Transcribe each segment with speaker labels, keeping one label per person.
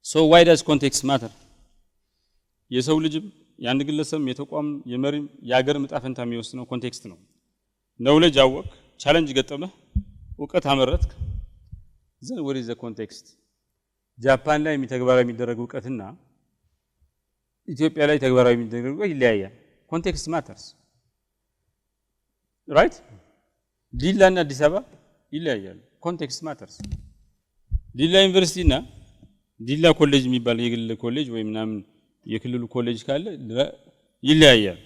Speaker 1: So why does context matter? የሰው ልጅ ያን ግለሰብ የተቋም የመሪ ያገር መጣፈንታ የሚወስነው ኮንቴክስት ነው። ኖሌጅ አወቅ ቻሌንጅ ገጠመ ዕውቀት አመረትክ then what is the context? ጃፓን ላይ ተግባራዊ የሚደረግ ዕውቀትና ኢትዮጵያ ላይ ተግባራዊ የሚደረግ ዕውቀት ይለያያል። ኮንቴክስት ማተርስ right? ዲላና አዲስ አበባ ይለያያሉ። ኮንቴክስት ማተርስ። ዲላ ዩኒቨርሲቲ እና ዲላ ኮሌጅ የሚባል የግል ኮሌጅ ወይ ምናምን የክልሉ ኮሌጅ ካለ ይለያያል።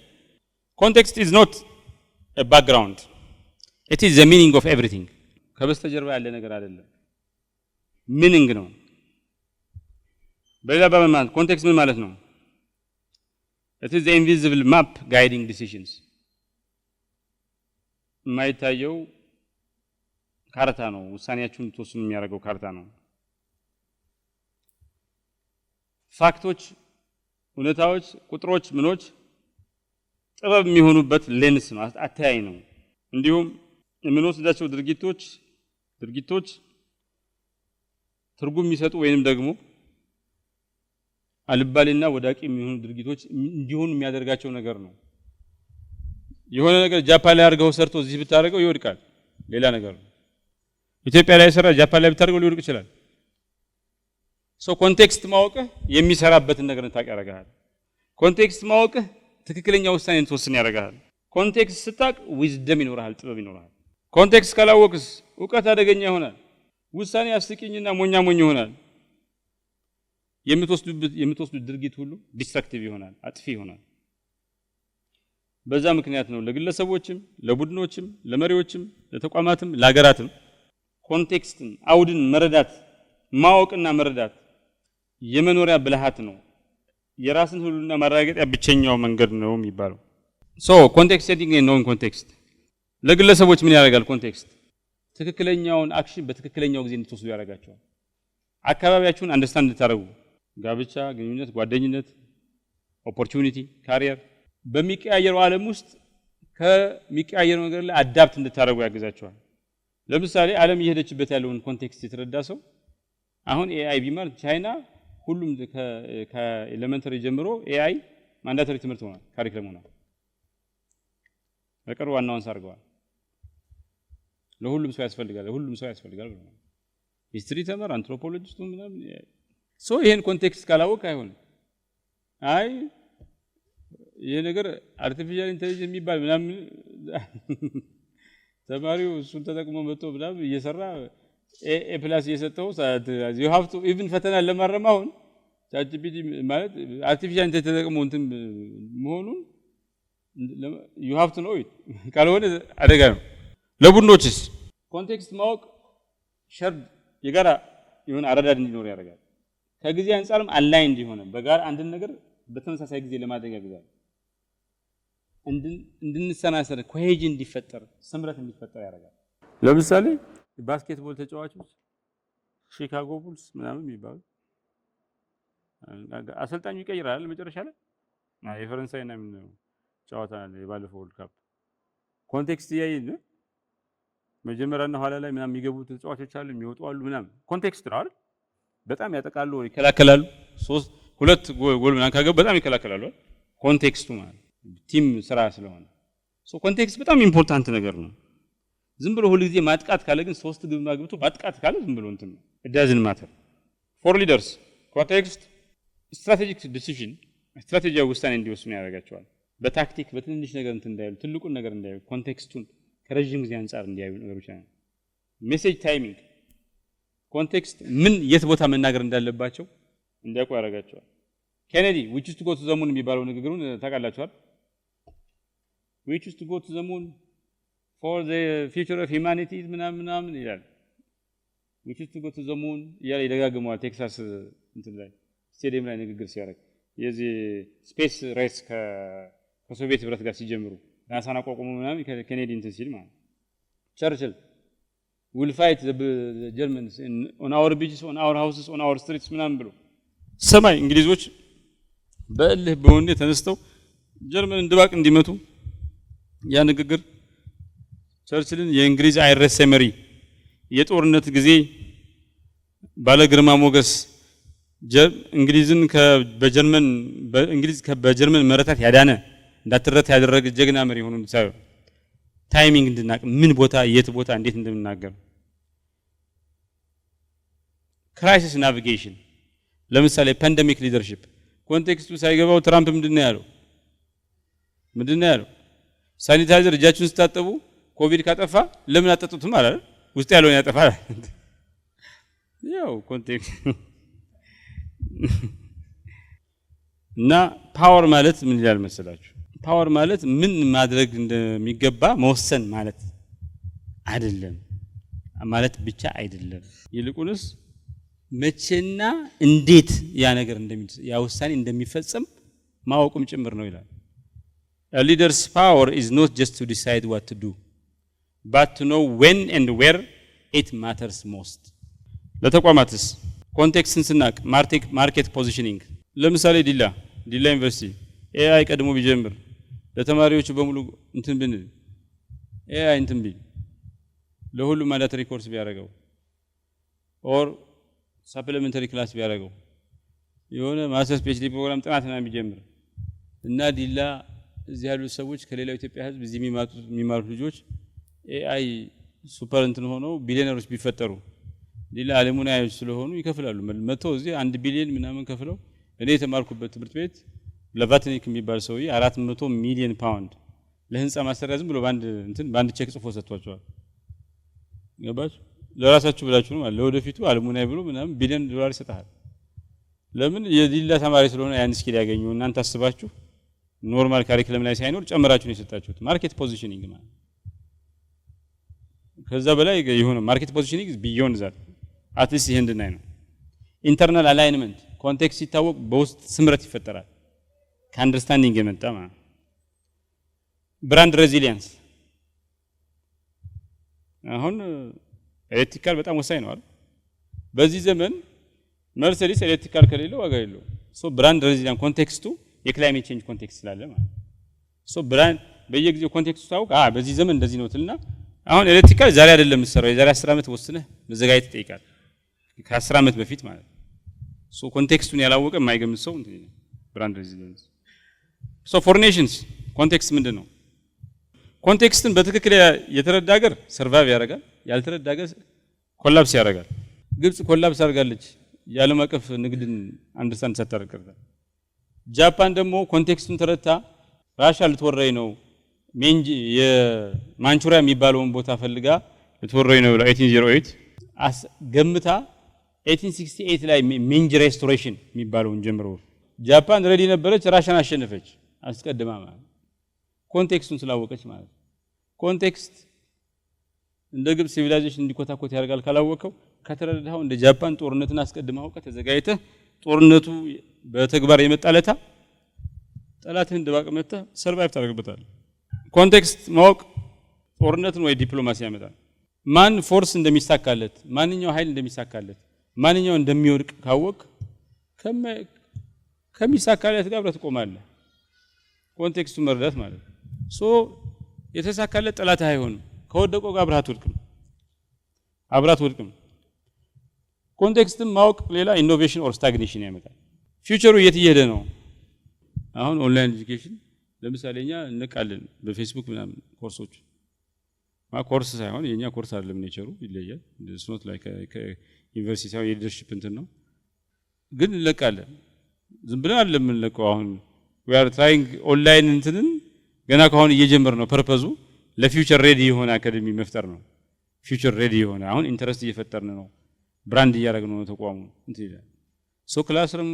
Speaker 1: Context is not a background. It is the meaning of everything. ከበስተጀርባ ያለ ነገር አይደለም። meaning ነው። በሌላ አባባል ኮንቴክስት ምን ማለት ነው? It is the invisible map guiding decisions. የማይታየው ካርታ ነው። ውሳኔያችሁን ተወስኑ የሚያደርገው ካርታ ነው። ፋክቶች እውነታዎች ቁጥሮች ምኖች ጥበብ የሚሆኑበት ሌንስ ነው አተያይ ነው። እንዲሁም የምንወስዳቸው ድርጊቶች ትርጉም የሚሰጡ ወይንም ደግሞ አልባሌና ወዳቂ የሚሆኑ ድርጊቶች እንዲሆኑ የሚያደርጋቸው ነገር ነው። የሆነ ነገር ጃፓን ላይ አድርገው ሰርቶ እዚህ ብታደርገው ይወድቃል፣ ሌላ ነገር ነው። ኢትዮጵያ ላይ ሰራ ጃፓን ላይ ብታደርገው ሊወድቅ ይችላል። ሶ ኮንቴክስት ማወቅህ የሚሰራበትን ነገር ታቀረጋል። ኮንቴክስት ማወቅህ ትክክለኛ ውሳኔ እንድትወስን ያደርጋል። ኮንቴክስት ስታቅ ዊዝደም ይኖርሃል፣ ጥበብ ይኖርሃል። ኮንቴክስት ካላወቅስ ዕውቀት አደገኛ ይሆናል፣ ውሳኔ አስቂኝና ሞኝ ይሆናል። የምትወስዱት ድርጊት ሁሉ ዲስትራክቲቭ ይሆናል፣ አጥፊ ይሆናል። በዛ ምክንያት ነው ለግለሰቦችም ለቡድኖችም ለመሪዎችም ለተቋማትም ለሀገራትም ኮንቴክስትን አውድን መረዳት ማወቅና መረዳት የመኖሪያ ብልሃት ነው። የራስን ሁሉና ማረጋገጫ ብቸኛው መንገድ ነው የሚባለው። ሶ ኮንቴክስት ሴቲንግ ኤንድ ኖን ኮንቴክስት ለግለሰቦች ምን ያደርጋል? ኮንቴክስት ትክክለኛውን አክሽን በትክክለኛው ጊዜ እንድትወስዱ ያደርጋቸዋል። አካባቢያችሁን አንደርስታንድ እንድታደርጉ ጋብቻ፣ ግንኙነት፣ ጓደኝነት፣ ኦፖርቹኒቲ፣ ካሪየር በሚቀያየረው ዓለም ውስጥ ከሚቀያየረው ነገር ላይ አዳፕት እንድታደርጉ ያግዛቸዋል። ለምሳሌ ዓለም እየሄደችበት ያለውን ኮንቴክስት የተረዳ ሰው አሁን ኤአይ ቢማር ቻይና ሁሉም ከኤሌመንተሪ ጀምሮ ኤአይ ማንዳቶሪ ትምህርት ሆኗል፣ ካሪኩለም ሆኗል። በቅርቡ ዋናውን አድርገዋል። ለሁሉም ሰው ያስፈልጋል ብለዋል። ሂስትሪ ተማር አንትሮፖሎጂስቱ ምናምን ሶ ይሄን ኮንቴክስት ካላወቅ አይሆንም። አይ ይሄ ነገር አርቲፊሻል ኢንተለጀንስ የሚባል ምናምን ተማሪው እሱን ተጠቅሞ መጥቶ ምናምን እየሰራ ኤ ፕላስ እየሰጠው you have to even ፈተና ለማረም አሁን ChatGPT ማለት አርቲፊሻል ኢንተለጀንስ ተጠቅሞ እንትን መሆኑን you have to know it ካልሆነ አደጋ ነው። ለቡድኖችስ ኮንቴክስት ማወቅ ሸርድ የጋራ የሆነ አረዳድ እንዲኖር ያደርጋል። ከጊዜ አንፃርም አላይን እንዲሆን በጋራ አንድን ነገር በተመሳሳይ ጊዜ ለማድረግ ያግዛል። እንድንሰናሰር ኮሄጅ እንዲፈጠር ስምረት እንዲፈጠር ያደርጋል። ለምሳሌ ባስኬትቦል ተጫዋቾች ሺካጎ ቡልስ ምናምን የሚባሉ አሰልጣኙ ይቀይራል መጨረሻ ላይ የፈረንሳይና ምን ጨዋታ የባለፈው ወርልድ ካፕ ኮንቴክስት ያይን መጀመሪያና ኋላ ላይ ምናምን የሚገቡ ተጫዋቾች አሉ የሚወጡ አሉ ምናምን ኮንቴክስት ነው አይደል? በጣም ያጠቃሉ ይከላከላሉ። ሁለት ጎል ምናምን ካገቡ በጣም ይከላከላሉ። ኮንቴክስቱ ማለት ቲም ስራ ስለሆነ ኮንቴክስት በጣም ኢምፖርታንት ነገር ነው። ዝም ብሎ ሁሉ ጊዜ ማጥቃት ካለ ግን ሶስት ግብ ማግብቶ ማጥቃት ካለ ዝም ብሎ እንትን ነው it doesn't matter for leaders context strategic decision ስትራቴጂያዊ ውሳኔ እንዲወስኑ ያደርጋቸዋል። በታክቲክ በትንሽ ነገር እንትን እንዳይሉ ትልቁን ነገር እንዳይሉ ኮንቴክስቱን ከረጅም ጊዜ አንፃር እንዲያዩ ነገሮች ነው። ሜሴጅ ታይሚንግ ኮንቴክስት ምን የት ቦታ መናገር እንዳለባቸው እንዲያውቁ ያደርጋቸዋል። ኬኔዲ which is to go to the moon የሚባለው ንግግሩን ታውቃላችሁ አይደል? which is to go to the moon for the future of humanity ምናምን ይላል። which is to go to the moon ያለ ይደጋግመዋል። ቴክሳስ እንትን ላይ ስቴዲየም ላይ ንግግር ሲያደርግ የዚህ ስፔስ ሬስ ከሶቪየት ህብረት ጋር ሲጀምሩ ናሳን አቋቁሞ ምናምን ኬኔዲ እንትን ሲል ማለት ቸርችል will fight the Germans on our beaches on our houses on our streets ምናምን ብሎ ሰማይ እንግሊዞች በእልህ በወኔ ተነስተው ጀርመን ድባቅ እንዲመቱ ያ ንግግር ቸርችልን የእንግሊዝ አይረሴ መሪ የጦርነት ጊዜ ባለ ግርማ ሞገስ እንግሊዝን በጀርመን መረታት ያዳነ እንዳትረታ ያደረገ ጀግና መሪ ሆኖ እንድታዩ ታይሚንግ እንድናቅ ምን ቦታ የት ቦታ እንዴት እንደምናገር ክራይሲስ ናቪጌሽን ለምሳሌ ፓንደሚክ ሊደርሺፕ ኮንቴክስቱ ሳይገባው ትራምፕ ምንድነው ያለው ሳኒታይዘር እጃችሁን ስታጠቡ ኮቪድ ካጠፋ ለምን አጠጡትም አላለ ውስጥ ያለውን ያጠፋል ያው ኮንቴክስት እና ፓወር ማለት ምን ይላል መሰላችሁ ፓወር ማለት ምን ማድረግ እንደሚገባ መወሰን ማለት አይደለም ማለት ብቻ አይደለም ይልቁንስ መቼና እንዴት ያ ነገር ያ ውሳኔ እንደሚፈጸም ማወቁም ጭምር ነው ይላል A leader's power is not just to decide what to do but to know when and where it matters most ለተቋማትስ ኮንቴክስትን ስናቅ ማርኬት ፖዚሽኒንግ ለምሳሌ ዲላ ዩኒቨርሲቲ ኤአይ ቀድሞ ቢጀምር ለተማሪዎቹ በሙሉ እንትን ብንል ኤአይ እንትን ቢል ለሁሉም ማንዳቶሪ ኮርስ ቢያደርገው ኦር ሰፕሊመንተሪ ክላስ ቢያደርገው የሆነ ማስተርስ ፒኤችዲ ፕሮግራም ጥናትና ቢጀምር እና ዲላ እዚህ ያሉ ሰዎች ከሌላው ኢትዮጵያ ህዝብ እዚህ የሚማሩት ልጆች ኤአይ ሱፐር እንትን ሆነው ቢሊዮነሮች ቢፈጠሩ ዲላ አለሙናዮች ስለሆኑ ይከፍላሉ መጥቶ እዚህ 1 ቢሊዮን ምናምን ከፍለው እኔ የተማርኩበት ትምህርት ቤት ለቫትኒክ የሚባል ሰውዬ 400 ሚሊዮን ፓውንድ ለህንጻ ማሰሪያ ዝም ብሎ ባንድ ቼክ ጽፎ ሰጥቷቸዋል ገባች ለራሳችሁ ብላችሁ ነው ለወደፊቱ አለሙናይ ብሎ ምናምን ቢሊዮን ዶላር ይሰጣል ለምን የዲላ ተማሪ ስለሆነ ያን ስኪል ያገኙ እናንተ አስባችሁ ኖርማል ካሪኩለም ላይ ሳይኖር ጨምራችሁ ነው የሰጣችሁት ማርኬት ፖዚሽኒንግ ማለት ከዛ በላይ የሆነ ማርኬት ፖዚሽኒንግ ቢዮንድ ዛት አትሊስት ይሄ እንድናይ ነው ኢንተርናል አላይንመንት ኮንቴክስት ሲታወቅ በውስጥ ስምረት ይፈጠራል ከአንደርስታንዲንግ የመጣ ማለት ብራንድ ሬዚሊየንስ አሁን ኤሌክትሪካል በጣም ወሳኝ ነው አይደል በዚህ ዘመን መርሴዲስ ኤሌክትሪካል ከሌለው ዋጋ የለውም ሶ ብራንድ ሬዚሊየንስ ኮንቴክስቱ የክላይሜት ቼንጅ ኮንቴክስት ስላለ ማለት ሶ ብራንድ በየጊዜው ኮንቴክስቱ ታውቅ በዚህ ዘመን እንደዚህ ነው ትልና አሁን ኤሌክትሪካል ዛሬ አይደለም የምትሰራው የዛሬ 10 ዓመት ወስነህ መዘጋጀት ይጠይቃል ከ10 ዓመት በፊት ማለት ሶ ኮንቴክስቱን ያላወቀ የማይገምት ሰው እንትን ብራንድ ሬዚሊየንስ ሶ ፎር ኔሽንስ ኮንቴክስት ምንድነው ኮንቴክስትን በትክክል የተረዳ ሀገር ሰርቫይቭ ያደርጋል ያልተረዳ ሀገር ኮላፕስ ያደርጋል ግብጽ ኮላፕስ አድርጋለች የዓለም አቀፍ ንግድን አንደርስታንድ ሳታደርግ ጃፓን ደግሞ ኮንቴክስቱን ተረታ ራሽያ ልትወረይ ነው የማንቹሪያ የሚባለውን ቦታ ፈልጋ ልትወረይ ነው 1808 ገምታ 1868 ላይ ሜንጅ ሬስቶሬሽን የሚባለውን ጀምሮ ጃፓን ሬዲ ነበረች ራሽያን አሸነፈች አስቀድማ ማለት ኮንቴክስቱን ስላወቀች ማለት ኮንቴክስት እንደ ግብጽ ሲቪላይዜሽን እንዲኮታኮት ያደርጋል ካላወቀው ከተረዳው እንደ ጃፓን ጦርነትን አስቀድማው ከተዘጋጀተ ጦርነቱ በተግባር የመጣለታ ጠላትን ደባቀመታ ሰርቫይቭ ታደርግበታል ኮንቴክስት ማወቅ ጦርነትን ወይ ዲፕሎማሲ ያመጣል ማን ፎርስ እንደሚሳካለት ማንኛው ኃይል እንደሚሳካለት ማንኛው እንደሚወድቅ ካወቅ ከሚሳካለት ጋር አብረህ ትቆማለህ ኮንቴክስቱ መረዳት ማለት ሶ የተሳካለት ጠላት አይሆንም ከወደቀው ጋር አብራት ወድቅም ኮንቴክስትን ማወቅ ሌላ ኢኖቬሽን ኦር ስታግኔሽን ያመጣል ፊውቸሩ የት እየሄደ ነው አሁን ኦንላይን ኤጁኬሽን ለምሳሌኛ እንቃለን በፌስቡክ ምናምን ኮርሶች ኮርስ ሳይሆን የኛ ኮርስ አይደለም ኔቸሩ ይለያል it's not like ዩኒቨርሲቲ ሳይሆን የሊደርሺፕ እንትን ነው ግን እንለቃለን ዝም ብለን አይደለም እንለቀው አሁን we are trying ኦንላይን እንትንን ገና ካሁን እየጀመር ነው ፐርፐዙ ለፊውቸር ሬዲ የሆነ አካዳሚ መፍጠር ነው ፊውቸር ሬዲ የሆነ አሁን ኢንተረስት እየፈጠርን ነው ብራንድ እያደረግን ነው ተቋሙ እንትን ይላል ሶ ክላስሩም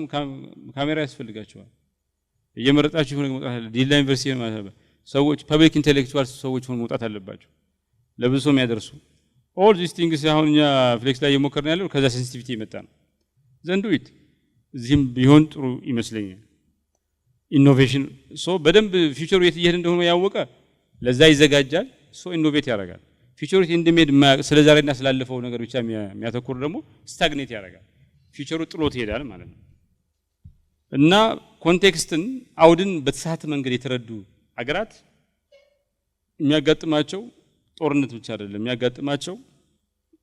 Speaker 1: ካሜራ ያስፈልጋቸዋል እየመረጣችሁ ሆነ መውጣት አለ ዲላ ዩኒቨርሲቲ ማለት ሰዎች ፐብሊክ ኢንተሌክቹዋል ሰዎች ሆነ መውጣት አለባቸው ለብዙ ሰው የሚያደርሱ all these things አሁን ኛ ፍሌክስ ላይ እየሞከርን ያለው ከዛ ሴንሲቲቪቲ የመጣ ነው ዘንዱ ኢት እዚህም ቢሆን ጥሩ ይመስለኛል ኢኖቬሽን ሶ በደንብ ፊውቸሩ የት እየሄደ እንደሆነ ያወቀ ለዛ ይዘጋጃል ሶ ኢኖቬት ያደርጋል ፊውቸሩ እንደሚሄድ ስለ ዛሬና ስላለፈው ነገር ብቻ የሚያተኩር ደግሞ ስታግኔት ያደርጋል ፊውቸሩ ጥሎት ይሄዳል ማለት ነው እና ኮንቴክስትን አውድን በተሳተ መንገድ የተረዱ አገራት የሚያጋጥማቸው ጦርነት ብቻ አይደለም የሚያጋጥማቸው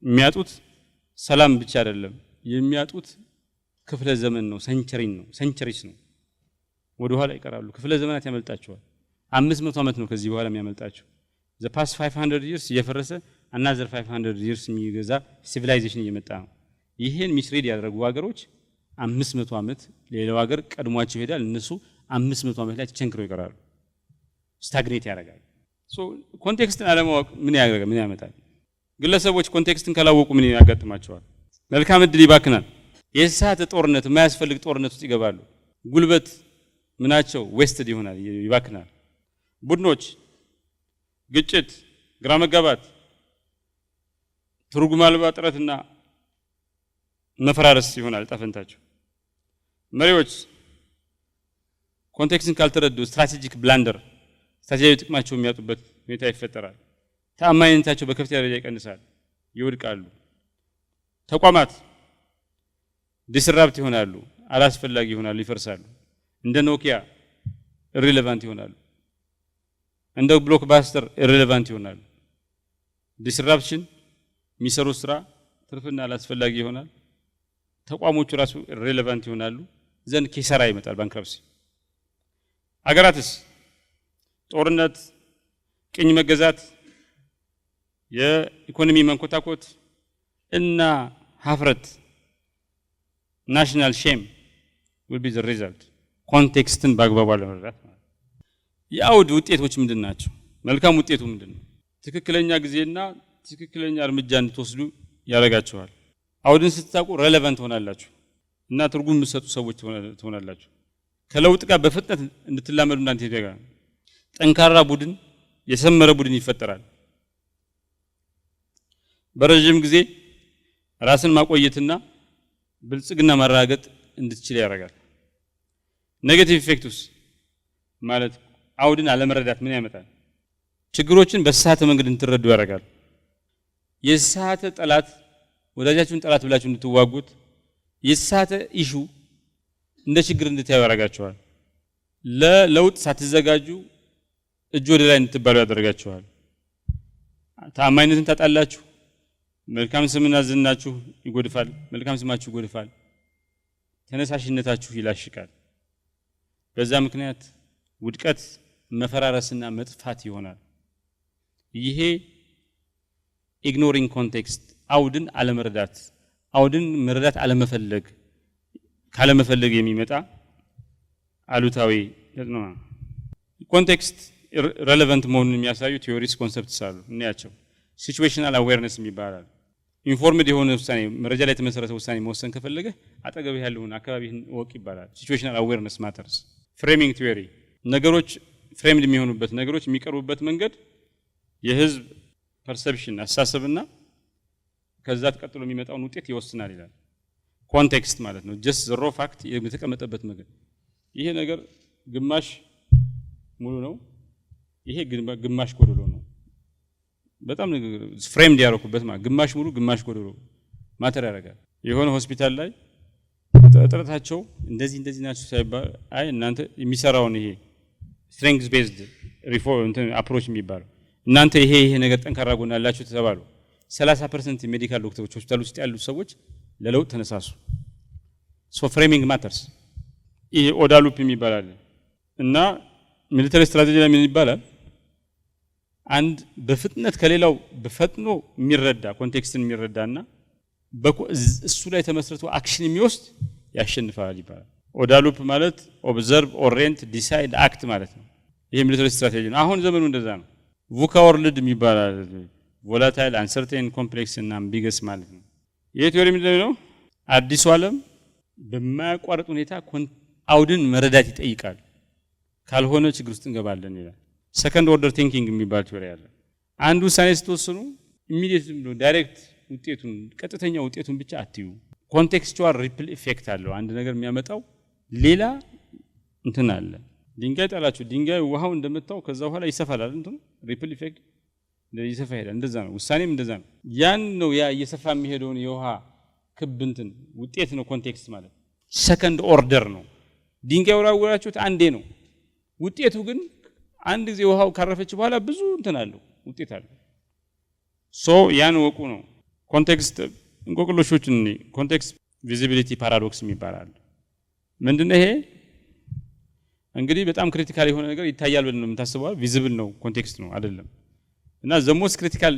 Speaker 1: የሚያጡት ሰላም ብቻ አይደለም የሚያጡት ክፍለ ዘመን ነው ሴንቸሪስ ነው ወደ ኋላ ይቀራሉ ክፍለ ዘመናት ያመልጣቸዋል 500 ዓመት ነው ከዚህ በኋላ የሚያመልጣቸው the past 500 years እየፈረሰ another 500 years የሚገዛ civilization እየመጣ ነው ይሄን ሚስሪድ ያደረጉ ሀገሮች 500 ዓመት ሌላው ሀገር ቀድሟቸው ይሄዳል እነሱ 500 ዓመት ላይ ተቸንክረው ይቀራሉ ስታግኔት ያደርጋሉ ሶ ኮንቴክስትን አለማወቅ ምን ያደርጋል ምን ያመጣል ግለሰቦች ኮንቴክስትን ካላወቁ ምን ያጋጥማቸዋል መልካም እድል ይባክናል የሳተ ጦርነት የማያስፈልግ ጦርነት ውስጥ ይገባሉ ጉልበት ምናቸው ዌስትድ ይሆናል ይባክናል ቡድኖች ግጭት ግራ መጋባት ትርጉም አልባ ጥረትና መፈራረስ ይሆናል ጣፈንታቸው መሪዎች ኮንቴክስትን ካልተረዱ ስትራቴጂክ ብላንደር ስትራቴጂያዊ ጥቅማቸው የሚያጡበት ሁኔታ ይፈጠራል ተአማኝነታቸው በከፍተኛ ደረጃ ይቀንሳል ይወድቃሉ ተቋማት ዲስራፕት ይሆናሉ አላስፈላጊ ይሆናሉ ይፈርሳሉ እንደ ኖኪያ ኢሬሌቫንት ይሆናሉ እንደ ብሎክባስተር ኢሬሌቫንት ይሆናሉ ዲስራፕሽን የሚሰሩት ስራ ትርፍና አላስፈላጊ ይሆናል ተቋሞቹ ራሱ ኢሬሌቫንት ይሆናሉ ዘን ኪሳራ ይመጣል ባንክራፕሲ አገራትስ ጦርነት ቅኝ መገዛት የኢኮኖሚ መንኮታኮት እና ሀፍረት ናሽናል ሼም will be the result ኮንቴክስትን በአግባቡ አለመረዳት ማለት የአውድ ውጤቶች ምንድናቸው መልካም ውጤቱ ምንድነው ትክክለኛ ጊዜና ትክክለኛ እርምጃ እንድትወስዱ ያረጋችኋል አውድን ስትታቁ ሬሌቫንት ሆናላችሁ እና ትርጉም የምትሰጡ ሰዎች ትሆናላችሁ ከለውጥ ጋር በፍጥነት እንድትላመዱ እናንተ ይደጋል ጠንካራ ቡድን የሰመረ ቡድን ይፈጠራል በረጅም ጊዜ ራስን ማቆየትና ብልጽግና ማራገጥ እንድትችል ያደርጋል ኔጌቲቭ ኢፌክትስ ማለት አውድን አለመረዳት ምን ያመጣል ችግሮችን በሳተ መንገድ እንድትረዱ ያደርጋል የሳተ ጠላት ወዳጃችሁን ጠላት ብላችሁ እንድትዋጉት የሳተ ኢሹ እንደ ችግር እንድታዩ ያደርጋችኋል ለለውጥ ሳትዘጋጁ እጅ ወደ ላይ እንድትባሉ ያደርጋችኋል ታማኝነትን ታጣላችሁ መልካም ስምና ዝናችሁ ይጎድፋል መልካም ስማችሁ ይጎድፋል ተነሳሽነታችሁ ይላሽቃል በዛ ምክንያት ውድቀት መፈራረስና መጥፋት ይሆናል ይሄ ኢግኖሪንግ ኮንቴክስት አውድን አለመረዳት አውድን መረዳት አለመፈለግ ካለመፈለግ የሚመጣ አሉታዊ ነው ኮንቴክስት ሬሌቫንት መሆኑን የሚያሳዩ ቲዮሪስ ኮንሰፕትስ አሉ እናያቸው ሲቹዌሽናል አዌርነስ የሚባላል ኢንፎርምድ የሆነ ውሳኔ መረጃ ላይ የተመሰረተ ውሳኔ መወሰን ከፈለገ አጠገብ ያለውን አካባቢን ወቅ ይባላል ሲቹዌሽናል አዌርነስ ማተርስ ፍሬሚንግ ቲዮሪ ነገሮች ፍሬምድ የሚሆኑበት ነገሮች የሚቀርቡበት መንገድ የህዝብ ፐርሰፕሽን አሳሰብና ከዛ ተቀጥሎ የሚመጣውን ውጤት ይወስናል ይላል ኮንቴክስት ማለት ነው ጀስት ዘ ሮ ፋክት የተቀመጠበት መንገድ ይሄ ነገር ግማሽ ሙሉ ነው ይሄ ግማሽ ጎደሎ ነው በጣም ፍሬምድ ያረኩበት ማለት ግማሽ ሙሉ ግማሽ ጎደሎ ማተር ያደርጋል የሆነ ሆስፒታል ላይ ጥረታቸው እንደዚህ ናቸው ሳይባል አይ እናንተ የሚሰራውን ይሄ ስትሬንግዝ ቤዝድ ሪፎርም አፕሮች የሚባለው እናንተ ይሄ ነገር ጠንካራ ጎን አላችሁ ተባሉ 30% ሜዲካል ዶክተሮች ሆስፒታል ውስጥ ያሉ ሰዎች ለለውጥ ተነሳሱ ሶ ፍሬሚንግ ማተርስ ይሄ ኦዳ ሉፕ የሚባላል እና ሚሊተሪ ስትራቴጂ ላይ ምን ይባላል አንድ በፍጥነት ከሌላው በፈጥኖ የሚረዳ ኮንቴክስትን የሚረዳና እሱ ላይ ተመስርቶ አክሽን የሚወስድ ያሸንፋል ይባላል ኦዳ ሉፕ ማለት ኦብዘርቭ ኦሪየንት ዲሳይድ አክት ማለት ነው ይሄ ሚሊተሪ ስትራቴጂ ነው አሁን ዘመኑ እንደዛ ነው ቡካ ወርልድ የሚባላል ቮላታይል አንሰርቴን ኮምፕሌክስ እና አምቢገስ ማለት ነው ይሄ ቲዮሪ ምንድን ነው አዲሱ ዓለም በማያቋርጥ ሁኔታ አውድን መረዳት ይጠይቃል ካልሆነ ችግር ውስጥ እንገባለን ይላል ሰከንድ ኦርደር ቲንኪንግ የሚባል ቲዮሪ አለ አንዱ ውሳኔ ስትወስኑ ኢሚዲየት ዳይሬክት ውጤቱን ቀጥተኛ ውጤቱን ብቻ አትዩ ኮንቴክስቹዋል ሪፕል ኢፌክት አለው አንድ ነገር የሚያመጣው ሌላ እንትን አለ ድንጋይ ጣላችሁ ድንጋይ ውሃው እንደመታው ከዛ በኋላ ይሰፋል አይደል እንትን ሪፕል ኢፌክት ይሰፋ ይሄዳል እንደዛ ነው ውሳኔም እንደዛ ነው ያን ነው ያ እየሰፋ የሚሄደውን የውሃ ክብ እንትን ውጤት ነው ኮንቴክስት ማለት ሰከንድ ኦርደር ነው ድንጋይ ወራወራችሁት አንዴ ነው ውጤቱ ግን አንድ ጊዜ ውሃው ካረፈች በኋላ ብዙ እንትን አለው ውጤት አለው ሶ ያን ወቁ ነው ኮንቴክስት እንቆቅልሾችን ኮንቴክስት ቪዚቢሊቲ ፓራዶክስ የሚባላል ምንድነው ይሄ እንግዲህ በጣም ክሪቲካል የሆነ ነገር ይታያል ብለን ነው የምታስበው ቪዚብል ነው ኮንቴክስት ነው አይደለም እና the most critical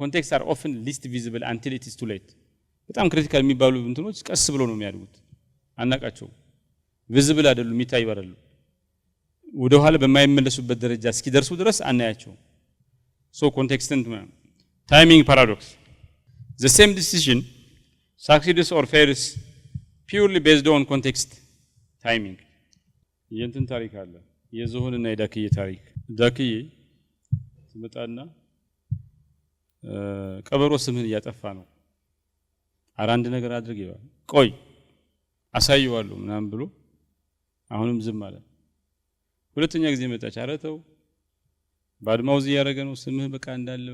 Speaker 1: contexts are often least visible until it is too late በጣም ክሪቲካል የሚባሉ እንትኖች ቀስ ብሎ ነው የሚያድጉት አናቃቸው ቪዚብል አይደሉም የሚታዩ አይደሉም ወደ ኋላ በማይመለሱበት ደረጃ እስኪደርሱ ድረስ አናያቸው so context and timing paradox the same decision succeeds or fails purely based on context timing የእንትን ታሪክ አለ የዝሆንና የዳክዬ ታሪክ ዳክዬ ትመጣና ቀበሮ ስምህን እያጠፋ ነው አራንድ ነገር አድርግ ይባል ቆይ አሳየዋለሁ ምናምን ብሎ አሁንም ዝም አለ ሁለተኛ ጊዜ መጣች አረተው ባድማውዝ ያረገ ነው ስምህ በቃ እንዳለ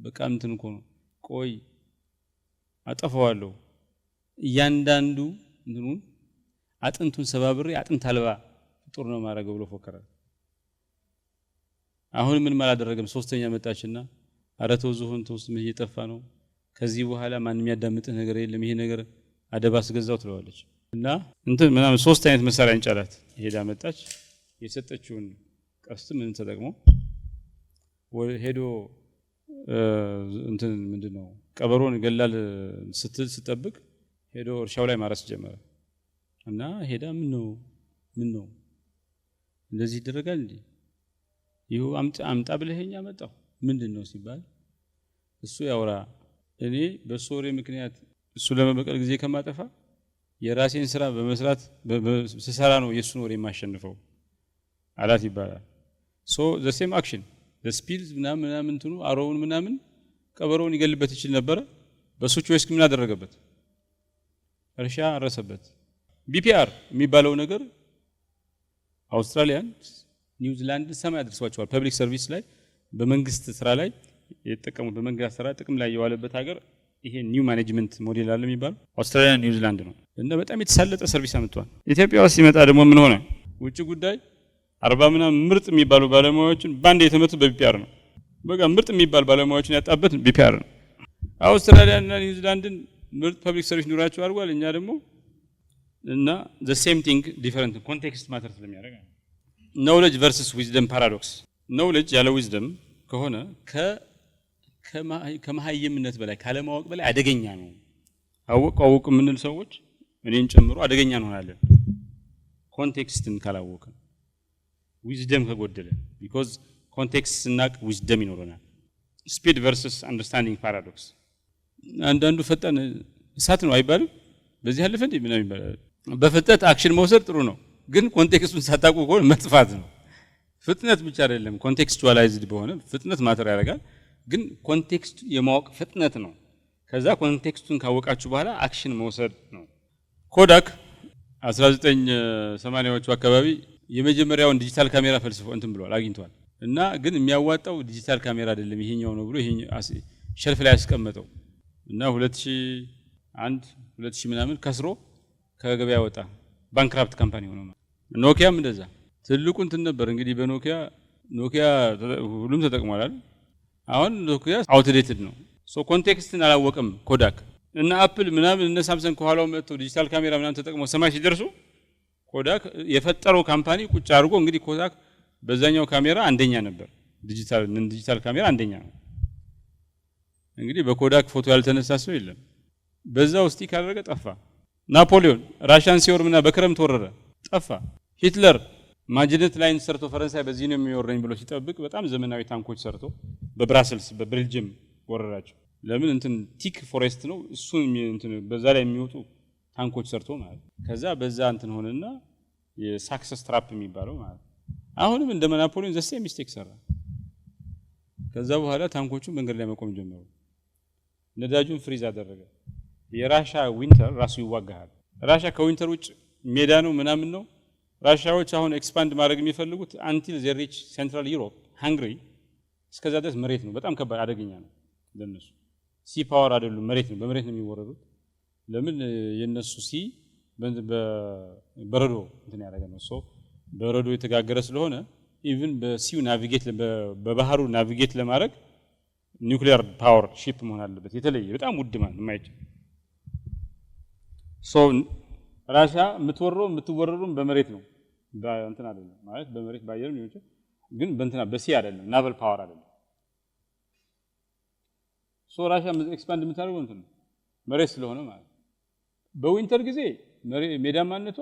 Speaker 1: በቃ እንትን እኮ ነው ቆይ አጠፋዋለሁ እያንዳንዱ እንትኑን አጥንቱን ሰባብሬ አጥንት አልባ ፍጡር ነው ማረገው ብሎ ፎከረ አሁን ምን ማላደረገም ሶስተኛ መጣችና አረተው ዝሆን ተውስምህ እየጠፋ ነው ከዚህ በኋላ ማንንም ያዳምጥህ ነገር የለም ይሄ ነገር አደባ አስገዛው ትለዋለች እና እንትን ምናምን ሶስት አይነት መሳሪያ እንጫላት ሄዳ መጣች የሰጠችውን ቀስት ምን ተጠቅሞ ሄዶ እንትን ምንድነው ቀበሮን ገላል ስትጠብቅ ሄዶ እርሻው ላይ ማረስ ጀመረ እና ሄዳ ምን ነው እንደዚህ ይደረጋል እንዴ ይሁ አምጣ ብለኸኝ አመጣው ምንድነው ሲባል እሱ ያወራ እኔ በሶሬ ምክንያት እሱ ለመበቀል ጊዜ ከማጠፋ የራሴን ስራ በመስራት ስሰራ ነው የሱን ወሬ ማሸነፈው አላት ይባላል so the same action the spills ምናምን እንትኑ አሮውን ምናምን ቀበሮውን ይገልበት ይችል ነበር በሱ ቾይስ ምን አደረገበት እርሻ አረሰበት ቢፒአር የሚባለው ነገር አውስትራሊያን ኒውዚላንድ ሰማይ አድርሷቸዋል ፐብሊክ ሰርቪስ ላይ በመንግስት ስራ ላይ የተጠቀሙ በመንግስት ስራ ጥቅም ላይ የዋለበት ሀገር ይሄ ኒው ማኔጅመንት ሞዴል አለ የሚባል አውስትራሊያ ኒውዚላንድ ነው እና በጣም የተሳለጠ ሰርቪስ አመጣው ኢትዮጵያ ውስጥ ሲመጣ ደግሞ ምን ሆነ ውጭ ጉዳይ 40 ምናምን ምርጥ የሚባሉ ባለሙያዎችን ባንድ የተመቱ በቢፒአር ነው በቃ ምርጥ የሚባል ባለሙያዎችን ያጣበት ቢፒአር ነው አውስትራሊያ እና ኒውዚላንድን ምርጥ ፐብሊክ ሰርቪስ ኑራቸው አድርጓል እኛ ደግሞ እና the same thing different context matter ስለሚያደርግ knowledge versus wisdom paradox knowledge ያለ wisdom ከሆነ ከመሃይምነት በላይ ካለማወቅ በላይ አደገኛ ነው አወቅ ምንል ሰዎች እኔን ጨምሮ አደገኛ እንሆናለን ኮንቴክስትን ካላወቀ wisdom ከጎደለ because context ስናቅ wisdom ይኖረናል speed versus understanding paradox አንዳንዱ ፈጣን እሳት ነው አይባልም በዚህ ያለፈ እንዴ ምን ይባላል በፍጥነት አክሽን መውሰድ ጥሩ ነው ግን ኮንቴክስቱን ሳታውቁ ከሆነ መጥፋት ነው ፍጥነት ብቻ አይደለም ኮንቴክስቹአላይዝድ በሆነ ፍጥነት ማተር ያደርጋል ግን ኮንቴክስቱ የማወቅ ፍጥነት ነው ከዛ ኮንቴክስቱን ካወቃችሁ በኋላ አክሽን መውሰድ ነው ኮዳክ 1980ዎቹ አካባቢ የመጀመሪያውን ዲጂታል ካሜራ ፈልስፎ እንትን ብሏል አግኝቷል እና ግን የሚያዋጣው ዲጂታል ካሜራ አይደለም ይሄኛው ነው ብሎ ይሄኛው ሸልፍ ላይ ያስቀመጠው እና 2001 2000 ምናምን ከስሮ ከገበያ ወጣ ባንክራፕት ካምፓኒ ሆነ ኖኪያም እንደዛ ትልቁ እንትን ነበር እንግዲህ በኖኪያ ሁሉም ተጠቅሟል አይደል አሁን ኖኪያ አውትዴትድ ነው ሶ ኮንቴክስትን አላወቀም ኮዳክ እና አፕል ምናምን እና ሳምሰንግ ከኋላው መጥተው ዲጂታል ካሜራ ምናምን ተጠቅመው ሰማይ ሲደርሱ ኮዳክ የፈጠረው ካምፓኒ ቁጭ አድርጎ እንግዲህ ኮዳክ በዛኛው ካሜራ አንደኛ ነበር ዲጂታል ካሜራ አንደኛ ነው እንግዲህ በኮዳክ ፎቶ ያልተነሳ ሰው የለም በዛው ስቲክ አደረገ ጠፋ ናፖሊዮን ራሻን ሲወርምና በክረምት ወረረ ጠፋ ሂትለር ማጅነት ላይን ሰርቶ ፈረንሳይ በዚህ ነው የሚወረኝ ብሎ ሲጠብቅ በጣም ዘመናዊ ታንኮች ሰርቶ በብራስልስ በቤልጂየም ወረራቸው ለምን እንትን ቲክ ፎሬስት ነው እሱ እንትን በዛ ላይ የሚወጡ ታንኮች ሰርቶ ማለት ከዛ በዛ እንትን ሆነና የሳክሰስ ትራፕ የሚባለው ማለት አሁንም እንደ ናፖሊዮን ዘሴ ሚስቴክ ሰራ ከዛ በኋላ ታንኮቹ መንገድ ላይ መቆም ጀመሩ ነዳጁን ፍሪዝ አደረገ የራሻ ዊንተር ራሱ ይዋጋሃል ራሻ ከዊንተር ውጭ ሜዳ ነው ምናምን ነው ራሻዎች አሁን ኤክስፓንድ ማድረግ የሚፈልጉት until they reach central Europe Hungary እስከዛ ድረስ መሬት ነው በጣም ከባድ አደገኛ ነው ለነሱ ሲ ፓወር አይደሉም መሬት ነው በመሬት ነው የሚወረዱት ለምን የነሱ ሲ በበረዶ እንትን ያደረገ ነው ሶ በረዶ የተጋገረ ስለሆነ ኢቭን በሲው ናቪጌት በባህሩ ናቪጌት ለማድረግ ኒውክሊየር ፓወር ሺፕ መሆን አለበት የተለየ በጣም ውድ ማለት የማይችል ሶ ራሻ የምትወረሩም በመሬት ነው እንትን አይደለም ማለት በመሬት ባየር ነው ይችላል ግን በእንትና በሲ አይደለም ናቨል ፓወር አይደለም ሶ ራሻ ኤክስፓንድ የምታደርገው እንትን መሬት ስለሆነ ማለት በዊንተር ጊዜ ሜዳማነቷ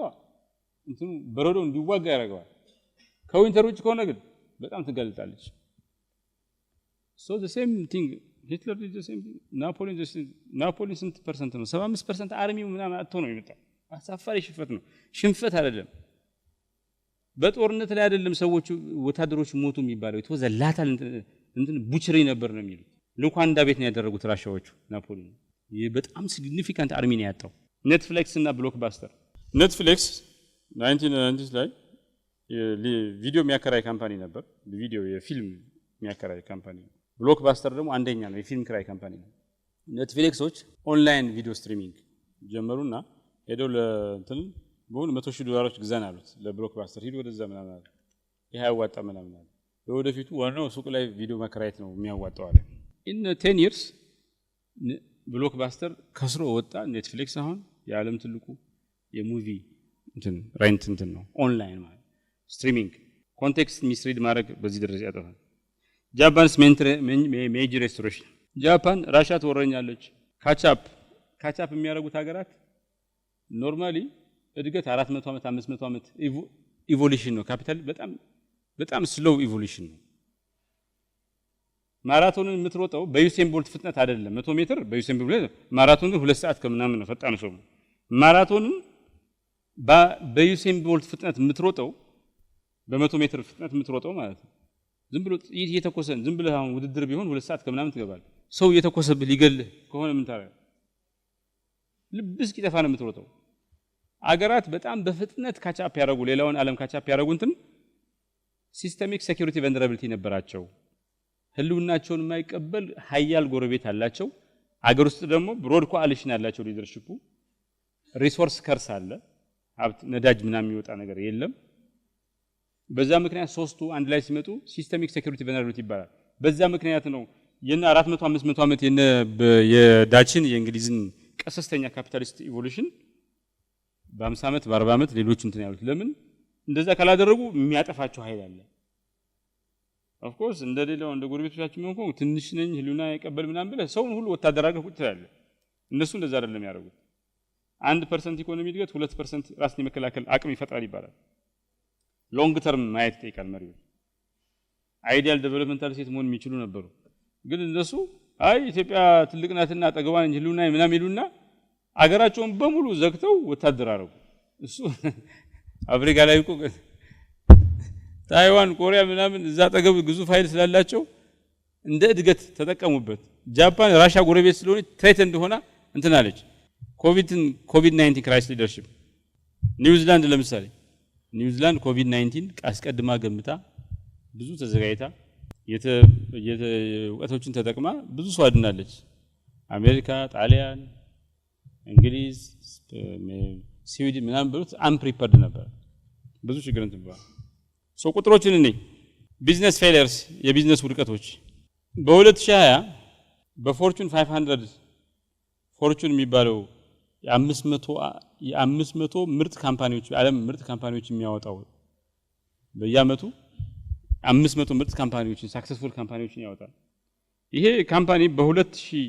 Speaker 1: እንትኑ በረዶ እንዲዋጋ ያደርጋል ከዊንተር ውጭ ከሆነ ግን በጣም ትጋልጣለች so the same thing Hitler did the same thing ናፖሊዮን ስንት ፐርሰንት ነው 75% አርሚው ምናምን አጥቶ ነው የመጣው አሳፋሪ ሽንፈት ነው ሽንፈት አይደለም በጦርነት ላይ አይደለም ሰዎች ወታደሮች ሞቱ የሚባለው የተወዘላታል እንትን ቡችሪ ነበር ነው የሚሉት ሉካንዳ ቤት ነው ያደረጉት ራሻዎቹ ናፖሊዮን ይሄ በጣም ሲግኒፊካንት አርሚ ነው ያጣው ኔትፍሊክስ እና ብሎክባስተር ኔትፍሊክስ 1990 ላይ ቪዲዮ የሚያከራይ ካምፓኒ ነበር ቪዲዮ የፊልም የሚያከራይ ካምፓኒ ብሎክባስተር ደግሞ አንደኛ ነው የፊልም ክራይ ካምፓኒ ነው ኔትፍሊክሶች ኦንላይን ቪዲዮ ስትሪሚንግ ጀመሩና ሄደው ለእንትን በሁሉ $100,000 ግዛን አሉት ለብሎክባስተር ሄዶ ወደዛ ምናምን አለ ይሄ ያዋጣ ምናምን አለ ለወደፊቱ ዋናው ሱቅ ላይ ቪዲዮ ማከራየት ነው የሚያዋጣው አለ in 10 years ብሎክባስተር ከስሮ ወጣ ኔትፍሊክስ አሁን የዓለም ትልቁ የሙቪ እንትን ራይንት እንትን ነው ኦንላይን ማለት ስትሪሚንግ ኮንቴክስት ሚስሪድ ማድረግ በዚህ ደረጃ ያጠፋል ጃፓንስ ሜጀር ሬስቶሬሽን ጃፓን ራሻ ትወረኛለች ካቻፕ የሚያደርጉት ሀገራት ኖርማሊ እድገት 400 ዓመት 500 ዓመት ኢቮሉሽን ነው ካፒታል በጣም ስሎው ኢቮሉሽን ነው ማራቶንን የምትሮጠው በዩሴን ቦልት ፍጥነት አይደለም 100 ሜትር በዩሴን ቦልት ማራቶን ግን 2 ሰዓት ከምናምን ነው ፈጣን ሰው ማራቶንን በዩሴን ቦልት ፍጥነት የምትሮጠው በ100 ሜትር ፍጥነት የምትሮጠው ማለት ነው ዝም ብሎ እየተኮሰን ዝም ብለህ አሁን ውድድር ቢሆን 2 ሰዓት ከምናምን ትገባል ሰው እየተኮሰብህ ሊገልህ ከሆነ ምን ታረጋለህ ልብስ ይጠፋ ነው የምትሮጠው አገራት በጣም በፍጥነት ካቻፕ ያደርጉ ሌላውን ዓለም ካቻፕ ያደርጉ እንትን ሲስተሚክ ሴኩሪቲ ቨልነራቢሊቲ ነበራቸው ህልውናቸውን የማይቀበል ሀያል ጎረቤት አላቸው አገር ውስጥ ደግሞ ብሮድ ኮአሊሽን ያላቸው ሊደርሺፑ ሪሶርስ ከርስ አለ ሀብት ነዳጅ ምናምን የሚወጣ ነገር የለም በዛ ምክንያት ሶስቱ አንድ ላይ ሲመጡ ሲስተሚክ ሴኩሪቲ ቨልነራቢሊቲ ይባላል በዛ ምክንያት ነው የና 400 500 ዓመት የዳችን የእንግሊዝን ቀሰስተኛ ካፒታሊስት ኢቮሉሽን በ50 ዓመት በ40 ዓመት ሌሎች እንትን ያሉት ለምን እንደዛ ካላደረጉ የሚያጠፋቸው ኃይል አለ ኦፍ ኮርስ እንደሌላው እንደ ጎረቤቶቻችን ሆኖ ትንሽ ነኝ ህሉና ይቀበል ምናምን ብለ ሰውን ሁሉ ወታደር አድርገው ቁጭ ያለ እነሱ እንደዛ አይደለም ያደርጉት 1% ኢኮኖሚ እድገት 2% ራስን የመከላከል አቅም ይፈጥራል ይባላል ሎንግ ተርም ማየት ይጠይቃል መሪው አይዲያል ዴቨሎፕመንታል ሴት መሆን የሚችሉ ነበሩ ግን እነሱ አይ ኢትዮጵያ ትልቅ ናትና አጠገቧን ህሉና ምናምን ይሉና አገራቸውን በሙሉ ዘግተው ወታደር አረጉ እሱ አፍሪካ ላይ እኮ ታይዋን ኮሪያ ምናምን እዛ አጠገብ ግዙፍ ኃይል ስላላቸው እንደ እድገት ተጠቀሙበት ጃፓን ራሻ ጎረቤት ስለሆነ ትሬት እንደሆነ እንትን አለች ኮቪድ-19 ክራይሲስ ሊደርሺፕ ኒውዚላንድ ለምሳሌ ኒውዚላንድ ኮቪድ-19 አስቀድማ ገምታ ብዙ ተዘጋጅታ የእውቀቶችን ተጠቅማ ብዙ ሰው አድናለች አሜሪካ ጣሊያን እንግሊዝ ስዊድን ምናምን ብሉት አንፕሪፐርድ ነበር ብዙ ችግር እንትን ባለ ሶ ቁጥሮችን እኔ ቢዝነስ ፌለርስ የቢዝነስ ውድቀቶች በ2020 በፎርቹን 500 ፎርቹን የሚባለው የ500 ምርጥ ካምፓኒዎች ዓለም ምርጥ ካምፓኒዎች የሚያወጣው በየአመቱ 500 ምርጥ ካምፓኒዎችን ሰክሰስፉል ካምፓኒዎችን ያወጣል ይሄ ካምፓኒ በ2000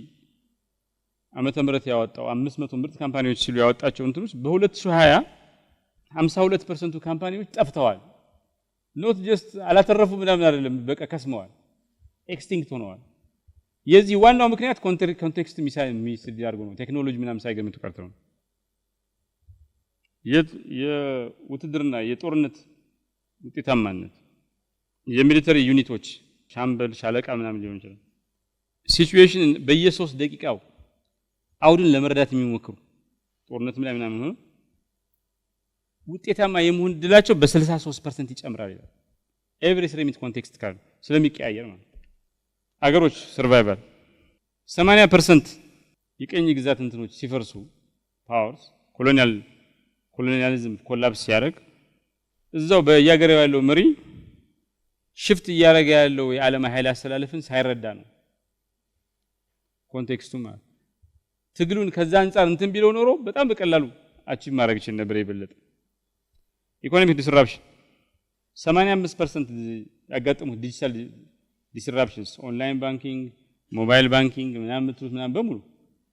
Speaker 1: ዓመተ ምህረት ያወጣው 500 ምርጥ ካምፓኒዎች ሲሉ ያወጣቸው እንትኖች በ2020 52% ካምፓኒዎች ጠፍተዋል ኖት ጀስት አላተረፉ ምናምን አይደለም በቃ ከስመዋል ኤክስቲንክት ሆነዋል የዚህ ዋናው ምክንያት ኮንቴክስት ሚስድ ያርጉ ነው ቴክኖሎጂ ምናምን ሳይገምቱ ቀርተው ነው የውትድርና የጦርነት ውጤታማነት የሚሊተሪ ዩኒቶች ሻምበል ሻለቃ ምናምን ሊሆን ይችላል ሲቹዌሽን በየ3 ደቂቃው አውድን ለመረዳት የሚሞክሩ ጦርነት ምናምን ሆነ ውጤታማ የመሆን ድላቸው በ63% ይጨምራል ይላል ኤቭሪ ሴራሚክ ኮንቴክስት ካል ስለሚቀያየር ማለት አገሮች ሰርቫይቫል 80% የቀኝ ግዛት እንትኖች ሲፈርሱ ፓወርስ ኮሎኒያሊዝም ኮላፕስ ሲያደርግ እዛው በያገሬው ያለው መሪ ሽፍት እያደረገ ያለው የዓለም ኃይል አስተላለፍን ሳይረዳ ነው ኮንቴክስቱ ማለት ትግሉን ከዛ አንፃር እንትን ቢለው ኖሮ በጣም በቀላሉ አቺቭ ማድረግ ይችላል ነበር ይበለጥ ኢኮኖሚክ ዲስራፕሽን 85% ያጋጠሙት ዲጂታል ዲስራፕሽንስ ኦንላይን ባንኪንግ ሞባይል ባንኪንግ ምናምን በሙሉ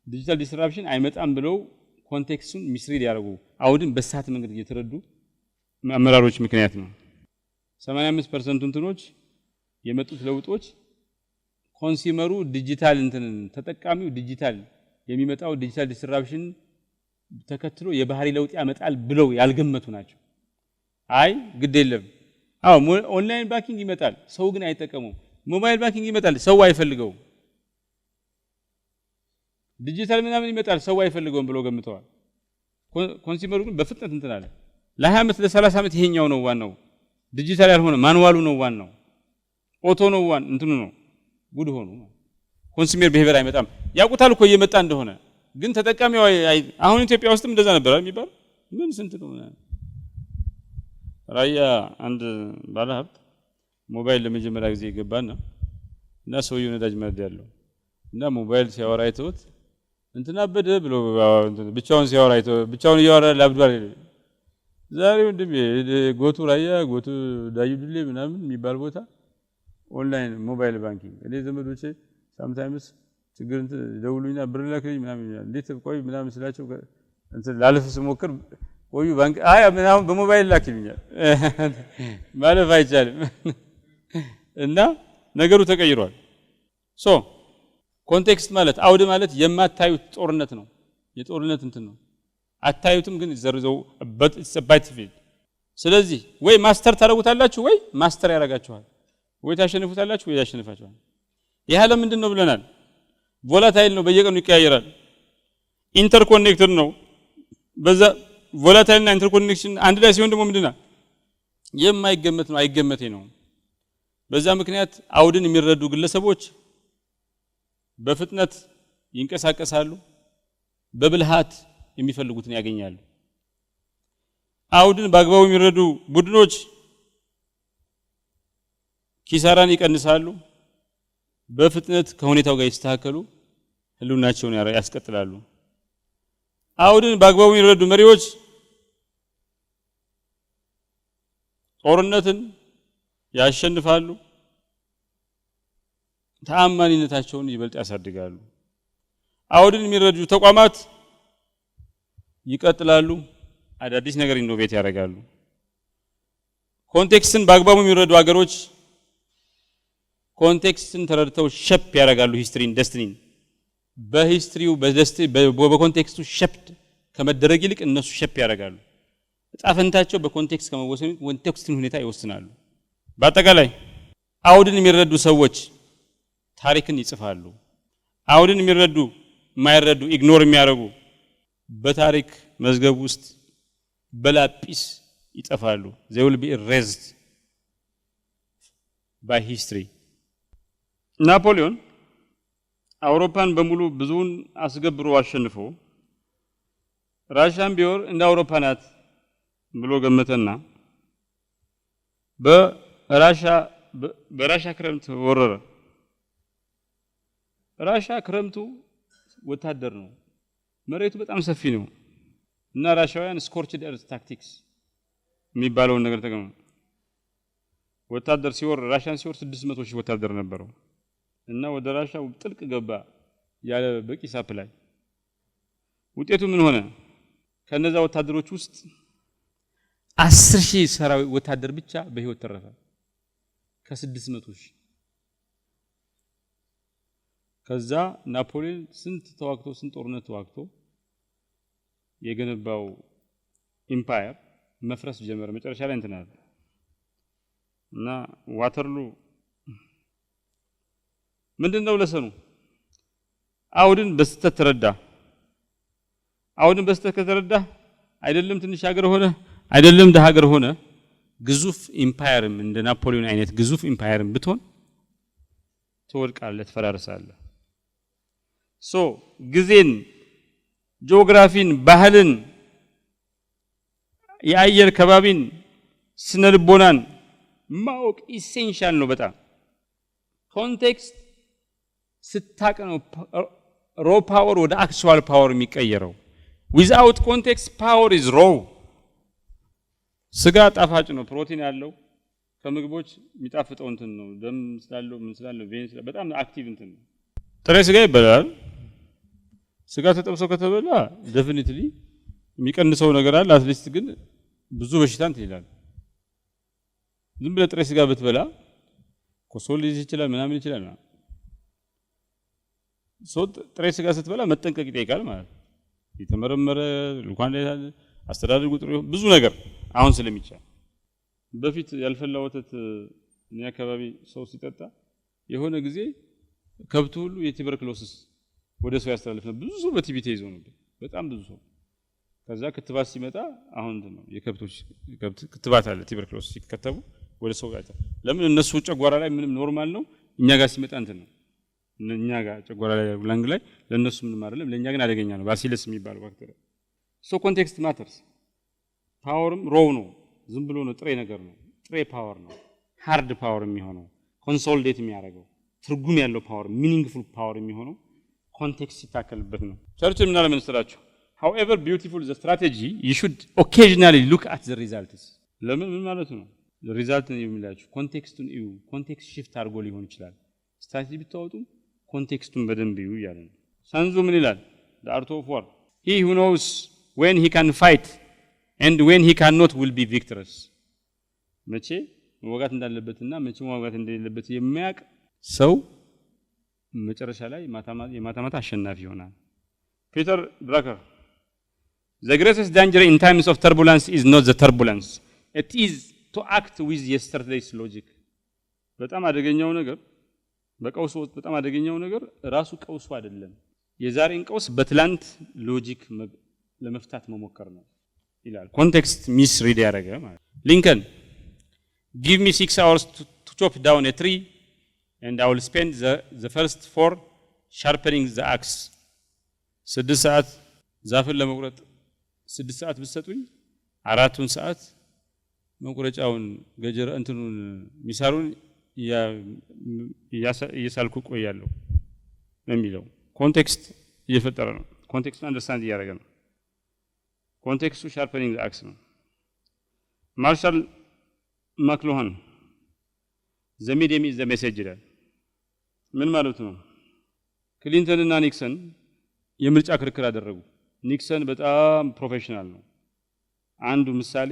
Speaker 1: ዲጂታል ዲስራፕሽን አይመጣም ብለው ኮንቴክስቱን ሚስሪድ ያደርጉ አውድን በሳት መንገድ እየተረዱ አመራሮች ምክንያት ነው 85% እንትኖች የመጡት ለውጦች ኮንሱመሩ ዲጂታል እንትን ተጠቃሚው ዲጂታል የሚመጣው ዲጂታል ዲስራፕሽን ተከትሎ የባህሪ ለውጥ ያመጣል ብለው ያልገመቱ ናቸው አይ ግድ የለም አዎ ኦንላይን ባንኪንግ ይመጣል ሰው ግን አይጠቀመው ሞባይል ባንኪንግ ይመጣል ሰው አይፈልገው ዲጂታል ምናምን ይመጣል ሰው አይፈልገውም ብለው ገምተዋል ኮንሱመሩ ግን በፍጥነት እንትን አለ ለ20 ዓመት ለ30 ዓመት ይሄኛው ነው ዋናው ዲጂታል ያልሆነ ማኑዋሉ ነው ዋናው ኦቶ ነው ዋን እንትኑ ነው ጉድ ሆኖ ኮንሱመር ቢሄቨር አይመጣም ያውቁታል እኮ እየመጣ እንደሆነ ግን ተጠቃሚው አሁን ኢትዮጵያ ውስጥም እንደዛ ነበር የሚባል ምን ስንት ነው ራያ አንድ ባለሀብት ሞባይል ለመጀመሪያ ጊዜ ይገባና እና ሰውየው ነዳጅ መርድ ያለው እና ሞባይል ሲያወራ አይተውት እንትና በደ ብሎ ብቻውን ሲያወራ አይተው ብቻውን ያወራ ላብዷል ዛሬ ወንድም ጎቱ ራያ ጎቱ ዳዩድሌ ምናምን የሚባል ቦታ ኦንላይን ሞባይል ባንኪንግ እኔ ዘመዶቼ ሳምታይምስ ችግር እንትን ደውሉኝና ብር ላክልኝ ምናምን እንዴት ቆይ ምናምን ስላቸው እንትን ላልፍ ስሞክር ቆዩ ባንክ አይ ምናምን በሞባይል ላክልኛል ማለፍ አይቻልም እና ነገሩ ተቀይሯል ሶ ኮንቴክስት ማለት አውድ ማለት የማታዩት ጦርነት ነው የጦርነት እንትን ነው አታዩትም ግን ዘርዘው but it's a battlefield ስለዚህ ወይ ማስተር ታረጉታላችሁ ወይ ማስተር ያረጋችኋል ወይ ታሸንፉታላችሁ ወይ ያሸንፋችኋል ይሄ ዓለም ምንድነው ብለናል ቮላታይል ነው በየቀኑ ይቀያየራል ኢንተርኮኔክትድ ነው በዛ ቮላታይል እና ኢንተርኮኔክሽን አንድ ላይ ሲሆን ደግሞ ምንድነው የማይገመት ነው አይገመቴ ነው በዛ ምክንያት አውድን የሚረዱ ግለሰቦች በፍጥነት ይንቀሳቀሳሉ በብልሃት የሚፈልጉትን ያገኛሉ አውድን በአግባቡ የሚረዱ ቡድኖች ኪሳራን ይቀንሳሉ በፍጥነት ከሁኔታው ጋር ይስተካከሉ ህልውናቸውን ያስቀጥላሉ አውድን በአግባቡ የሚረዱ መሪዎች ጦርነትን ያሸንፋሉ ተአማኒነታቸውን ይበልጥ ያሳድጋሉ አውድን የሚረዱ ተቋማት ይቀጥላሉ አዳዲስ ነገር ኢኖቬት ያደርጋሉ ኮንቴክስትን በአግባቡ የሚረዱ ሀገሮች ኮንቴክስትን ተረድተው ሸፕ ያደርጋሉ ሂስትሪን ደስቲኒን በሂስትሪው በኮንቴክስቱ ሸፕ ከመደረግ ይልቅ እነሱ ሸፕ ያደርጋሉ ጣፈንታቸው በኮንቴክስት ከመወሰኑ ኮንቴክስትን ሁኔታ ይወስናሉ በአጠቃላይ አውድን የሚረዱ ሰዎች ታሪክን ይጽፋሉ አውድን የሚረዱ የማይረዱ ኢግኖር የሚያደርጉ በታሪክ መዝገብ ውስጥ በላጲስ ይጠፋሉ they will be erased by history ናፖሊዮን አውሮፓን በሙሉ ብዙውን አስገብሮ አሸንፎ ራሻን ቢወር እንደ አውሮፓ ናት ብሎ ገመተና በራሻ ክረምት ወረረ ራሻ ክረምቱ ወታደር ነው መሬቱ በጣም ሰፊ ነው እና ራሻውያን ስኮርችድ ኤርዝ ታክቲክስ የሚባለው ነገር ተገመ ወታደር ሲወር ራሻን ሲወር 600 ሺህ ወታደር ነበረው እና ወደ ራሻው ጥልቅ ገባ ያለ በቂ ሳፕላይ ውጤቱ ምን ሆነ ከነዛ ወታደሮች ውስጥ 10,000 ሰራዊት ወታደር ብቻ በህይወት ተረፈ ከ600 ሺህ ከዛ ናፖሊዮን ስንት ተዋግቶ ስንት ጦርነት ተዋግቶ የገነባው ኢምፓየር መፍረስ ጀመረ መጨረሻ ላይ እንተናል እና ዋተርሉ ምንድነው ለሰኑ አውድን በስተት ተረዳ አውድን በስተት ከተረዳ አይደለም ትንሽ ሀገር ሆነ አይደለም ሀገር ሆነ ግዙፍ ኢምፓየርም እንደ ናፖሊዮን አይነት ግዙፍ ኢምፓየርም ብትሆን ተወድቃለህ ትፈራርሳለህ ሶ ጊዜን ጂኦግራፊን ባህልን የአየር ከባቢን ስነልቦናን ማወቅ ኢሴንሻል ነው በጣም ኮንቴክስት ስታቅ ነው ሮ ፓወር ወደ አክቹዋል ፓወር የሚቀየረው Without context, power is raw. ስጋ ጣፋጭ ነው፣ ፕሮቲን ያለው ከምግቦች የሚጣፍጠው እንትን ነው። ደም ስላለው ምን ስላለው ቬን ስላለው በጣም አክቲቭ እንትን ነው። ጥሬ ስጋ ይበላል። ስጋ ተጠብሶ ከተበላ ዴፊኒትሊ የሚቀንሰው ነገር አለ። አትሊስት ግን ብዙ በሽታ እንትን ይላል። ዝም ብለህ ጥሬ ስጋ ብትበላ ኮሶል ሊይዝ ይችላል፣ ምናምን ይችላል። ጥሬ ስጋ ስትበላ መጠንቀቅ ይጠይቃል ማለት ነው። የተመረመረ እንኳን አስተዳደር ቁጥሩ ብዙ ነገር አሁን ስለሚቻል በፊት ያልፈላ ወተት እኛ አካባቢ ሰው ሲጠጣ የሆነ ጊዜ ከብቱ ሁሉ የቱበርክሎሲስ ወደ ሰው ያስተላልፍ ነበር። ብዙ ሰው በቲቢ ተይዞ ነበር፣ በጣም ብዙ ሰው። ከዛ ክትባት ሲመጣ አሁን ነው የከብቶች ክትባት አለ፣ ቱበርክሎሲስ ሲከተቡ ወደ ሰው ጋር ለምን እነሱ ጨጓራ ላይ ምንም ኖርማል ነው፣ እኛ ጋር ሲመጣ እንትን ነው። እኛ ጋር ጨጓራ ላይ ላንግ ላይ ለነሱ ምንም አይደለም፣ ለኛ ግን አደገኛ ነው። ባሲለስ የሚባለው ባክቴሪያ። ኮንቴክስት ማተርስ። ፓወርም ሮው ነው፣ ዝም ብሎ ነው፣ ጥሬ ነገር ነው። ጥሬ ፓወር ነው ሃርድ ፓወር የሚሆነው፣ ኮንሶሊዴት የሚያደርገው ትርጉም ያለው ፓወር፣ ሚኒንግፉል ፓወር የሚሆነው ኮንቴክስት ሲታከልበት ነው። ቸርች ምን አለ መሰላችሁ? however beautiful the strategy, you should occasionally look at the results. ለምን ምን ማለት ነው? ሪዛልት ነው የሚላችሁ ኮንቴክስቱን እዩ። ኮንቴክስት shift አድርጎ ሊሆን ይችላል። ስትራቴጂ ብታወጡ ኮንቴክስቱን በደንብ እዩ ያለ ነው። ሳንዙ ምን ይላል? the art of war, he who knows when he can fight and when he cannot will be victorious. መቼ መዋጋት እንዳለበትና መቼ መዋጋት እንደሌለበት የሚያውቅ ሰው መጨረሻ ላይ የማታማታ አሸናፊ ይሆናል። ፒተር ድራከር the greatest danger in times of turbulence is not the turbulence, it is to act with yesterday's logic. በጣም አደገኛው ነገር በቀውስ ወቅት በጣም አደገኛው ነገር ራሱ ቀውሱ አይደለም፣ የዛሬን ቀውስ በትላንት ሎጂክ ለመፍታት መሞከር ነው ይላል። ኮንቴክስት ሚስ ሪድ ያደረገ ማለት ሊንከን give me 6 hours to chop down a tree and I will spend the first 4 sharpening the axe. 6 ሰዓት ዛፍን ለመቁረጥ 6 ሰዓት ብትሰጡኝ 4ቱን ሰዓት መቁረጫውን ገጀራ እንትኑን ሚሳሩን እየሳልኩ ቆያለሁ የሚለው ኮንቴክስት እየፈጠረ ነው። ኮንቴክስቱን አንደርስታንድ እያደረገ ነው። ኮንቴክስቱ ሻርፐኒንግ ዘ አክስ ነው። ማርሻል ማክሉሃን ዘ ሚዲየም ኢዝ ዘ ሜሴጅ ይላል። ምን ማለት ነው? ክሊንተን እና ኒክሰን የምርጫ ክርክር አደረጉ። ኒክሰን በጣም ፕሮፌሽናል ነው። አንዱ ምሳሌ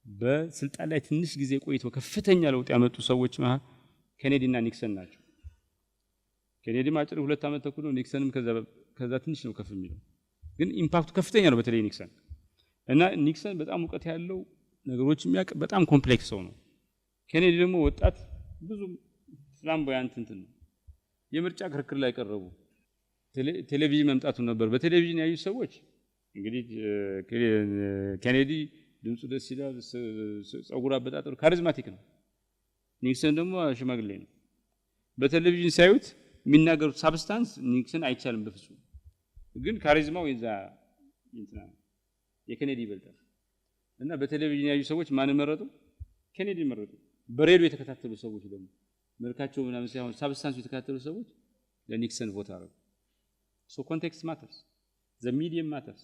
Speaker 1: በስልጣን ላይ ትንሽ ጊዜ ቆይቶ ከፍተኛ ለውጥ ያመጡ ሰዎች መሃል ኬኔዲ እና ኒክሰን ናቸው። ኬኔዲ ማጭር 2 ዓመት ተኩል ነው። ኒክሰንም ከዛ ትንሽ ነው ከፍ የሚለው፣ ግን ኢምፓክቱ ከፍተኛ ነው። በተለይ ኒክሰን እና ኒክሰን በጣም እውቀት ያለው ነገሮች የሚያውቅ በጣም ኮምፕሌክስ ሰው ነው። ኬኔዲ ደግሞ ወጣት ብዙ ፍላምቦያንት እንትን ነው። የምርጫ ክርክር ላይ ቀረቡ። ቴሌቪዥን መምጣቱ ነበር። በቴሌቪዥን ያዩ ሰዎች እንግዲህ ኬኔዲ ድምፁ ደስ ይላል፣ ጸጉር አበጣጠሩ ካሪዝማቲክ ነው። ኒክሰን ደግሞ ሽማግሌ ነው። በቴሌቪዥን ሳይዩት የሚናገሩት ሳብስታንስ ኒክሰን አይቻልም በፍጹም፣ ግን ካሪዝማው የዛ እንትና የኬኔዲ ይበልጣል። እና በቴሌቪዥን ያዩ ሰዎች ማን መረጡ? ኬኔዲ መረጡ። በሬዲዮ የተከታተሉ ሰዎች ደግሞ መልካቸው ምናምን ሳይሆን ሳብስታንሱ የተከታተሉ ሰዎች ለኒክሰን ቮት አደረጉ። ሶ ኮንቴክስት ማተርስ፣ ዘ ሚዲየም ማተርስ።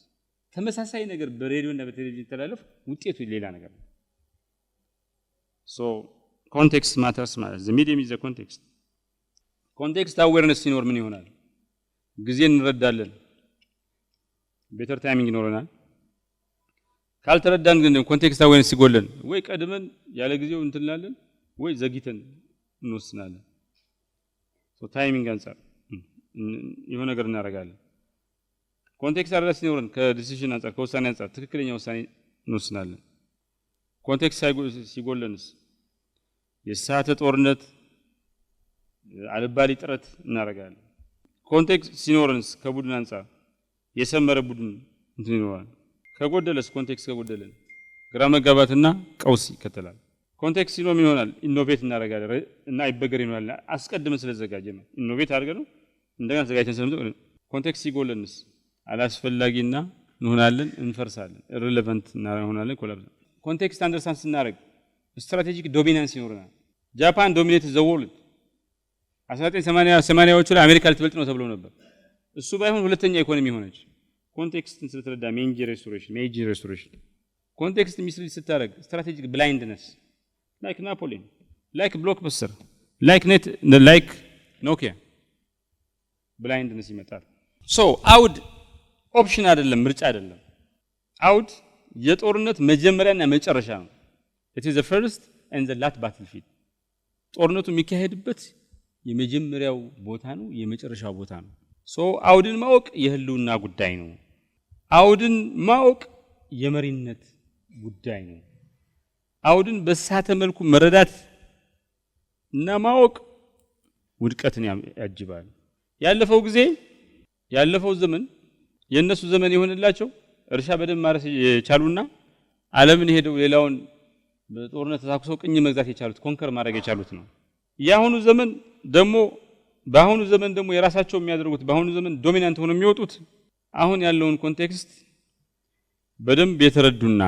Speaker 1: ተመሳሳይ ነገር በሬዲዮ እና በቴሌቪዥን ተላለፍ ውጤቱ ሌላ ነገር ነው። ሶ ኮንቴክስት ማተርስ ማለት ዘ ሚዲየም ኢዝ ዘ ኮንቴክስት። ኮንቴክስት አዌርነስ ሲኖር ምን ይሆናል? ጊዜ እንረዳለን፣ ቤተር ታይሚንግ ይኖረናል። ካልተረዳን ግን ኮንቴክስት አዌርነስ ሲጎለን ወይ ቀድመን ያለ ጊዜው እንትላለን ወይ ዘግይተን እንወስናለን። ሶ ታይሚንግ አንፃር የሆነ ነገር እናደርጋለን። ኮንቴክስት አዌርነስ ሲኖረን ከዲሲዥን አንፃር ከውሳኔ አንፃር ትክክለኛ ውሳኔ እንወስናለን። ኮንቴክስት ሲጎለንስ የሳተ ጦርነት፣ አልባሌ ጥረት እናደርጋለን። ኮንቴክስት ሲኖረንስ ከቡድን አንፃር የሰመረ ቡድን እንትን ይኖራል። ከጎደለስ ኮንቴክስት ከጎደለን ግራ መጋባትና ቀውስ ይከተላል። ኮንቴክስት ሲኖር ምን ይሆናል? ኢኖቬት እናደርጋለን እና አይበገር ይሆናል። አስቀድመን ስለዘጋጀ ነው ኢኖቬት አድርገን ነው እንደገና ዘጋጅተን ስለምን። ኮንቴክስት ሲጎለንስ አላስፈላጊና እንሆናለን፣ እንፈርሳለን፣ ኢሪሌቫንት እንሆናለን፣ ኮላፕስ። ኮንቴክስት አንደርስታንድ ስናደርግ ስትራቴጂክ ዶሚናንስ ይኖርናል። ጃፓን ዶሚኔት ዘ ወርልድ 1980ዎቹ ላይ አሜሪካ ልትበልጥ ነው ተብሎ ነበር። እሱ ባይሆን ሁለተኛ ኢኮኖሚ ሆነች። ኮንቴክስትን ስትረዳ ሜጂ ሬስቶሬሽን ኮንቴክስት ሚስሊድ ስታደርግ ስትራቴጂክ ብላይንድነስ ላይክ ናፖሊዮን ላይክ ብሎክበስተር ላይክ ኖኪያ ብላይንድነስ ይመጣል። ሶ አውድ ኦፕሽን አይደለም፣ ምርጫ አይደለም። አውድ የጦርነት መጀመሪያና መጨረሻ ነው። it is the first and the last battlefield ጦርነቱ የሚካሄድበት የመጀመሪያው ቦታ ነው፣ የመጨረሻው ቦታ ነው። ሶ አውድን ማወቅ የህልውና ጉዳይ ነው። አውድን ማወቅ የመሪነት ጉዳይ ነው። አውድን በሳተ መልኩ መረዳት እና ማወቅ ውድቀትን ያጅባል። ያለፈው ዘመን የነሱ ዘመን ይሆንላቸው እርሻ በደም ማረስ የቻሉና ዓለምን ሄደው ሌላውን በጦርነት ተሳክሰው ቅኝ መግዛት የቻሉት ኮንከር ማድረግ የቻሉት ነው። በአሁኑ ዘመን ደግሞ የራሳቸው የሚያደርጉት በአሁኑ ዘመን ዶሚናንት ሆነው የሚወጡት አሁን ያለውን ኮንቴክስት በደንብ የተረዱና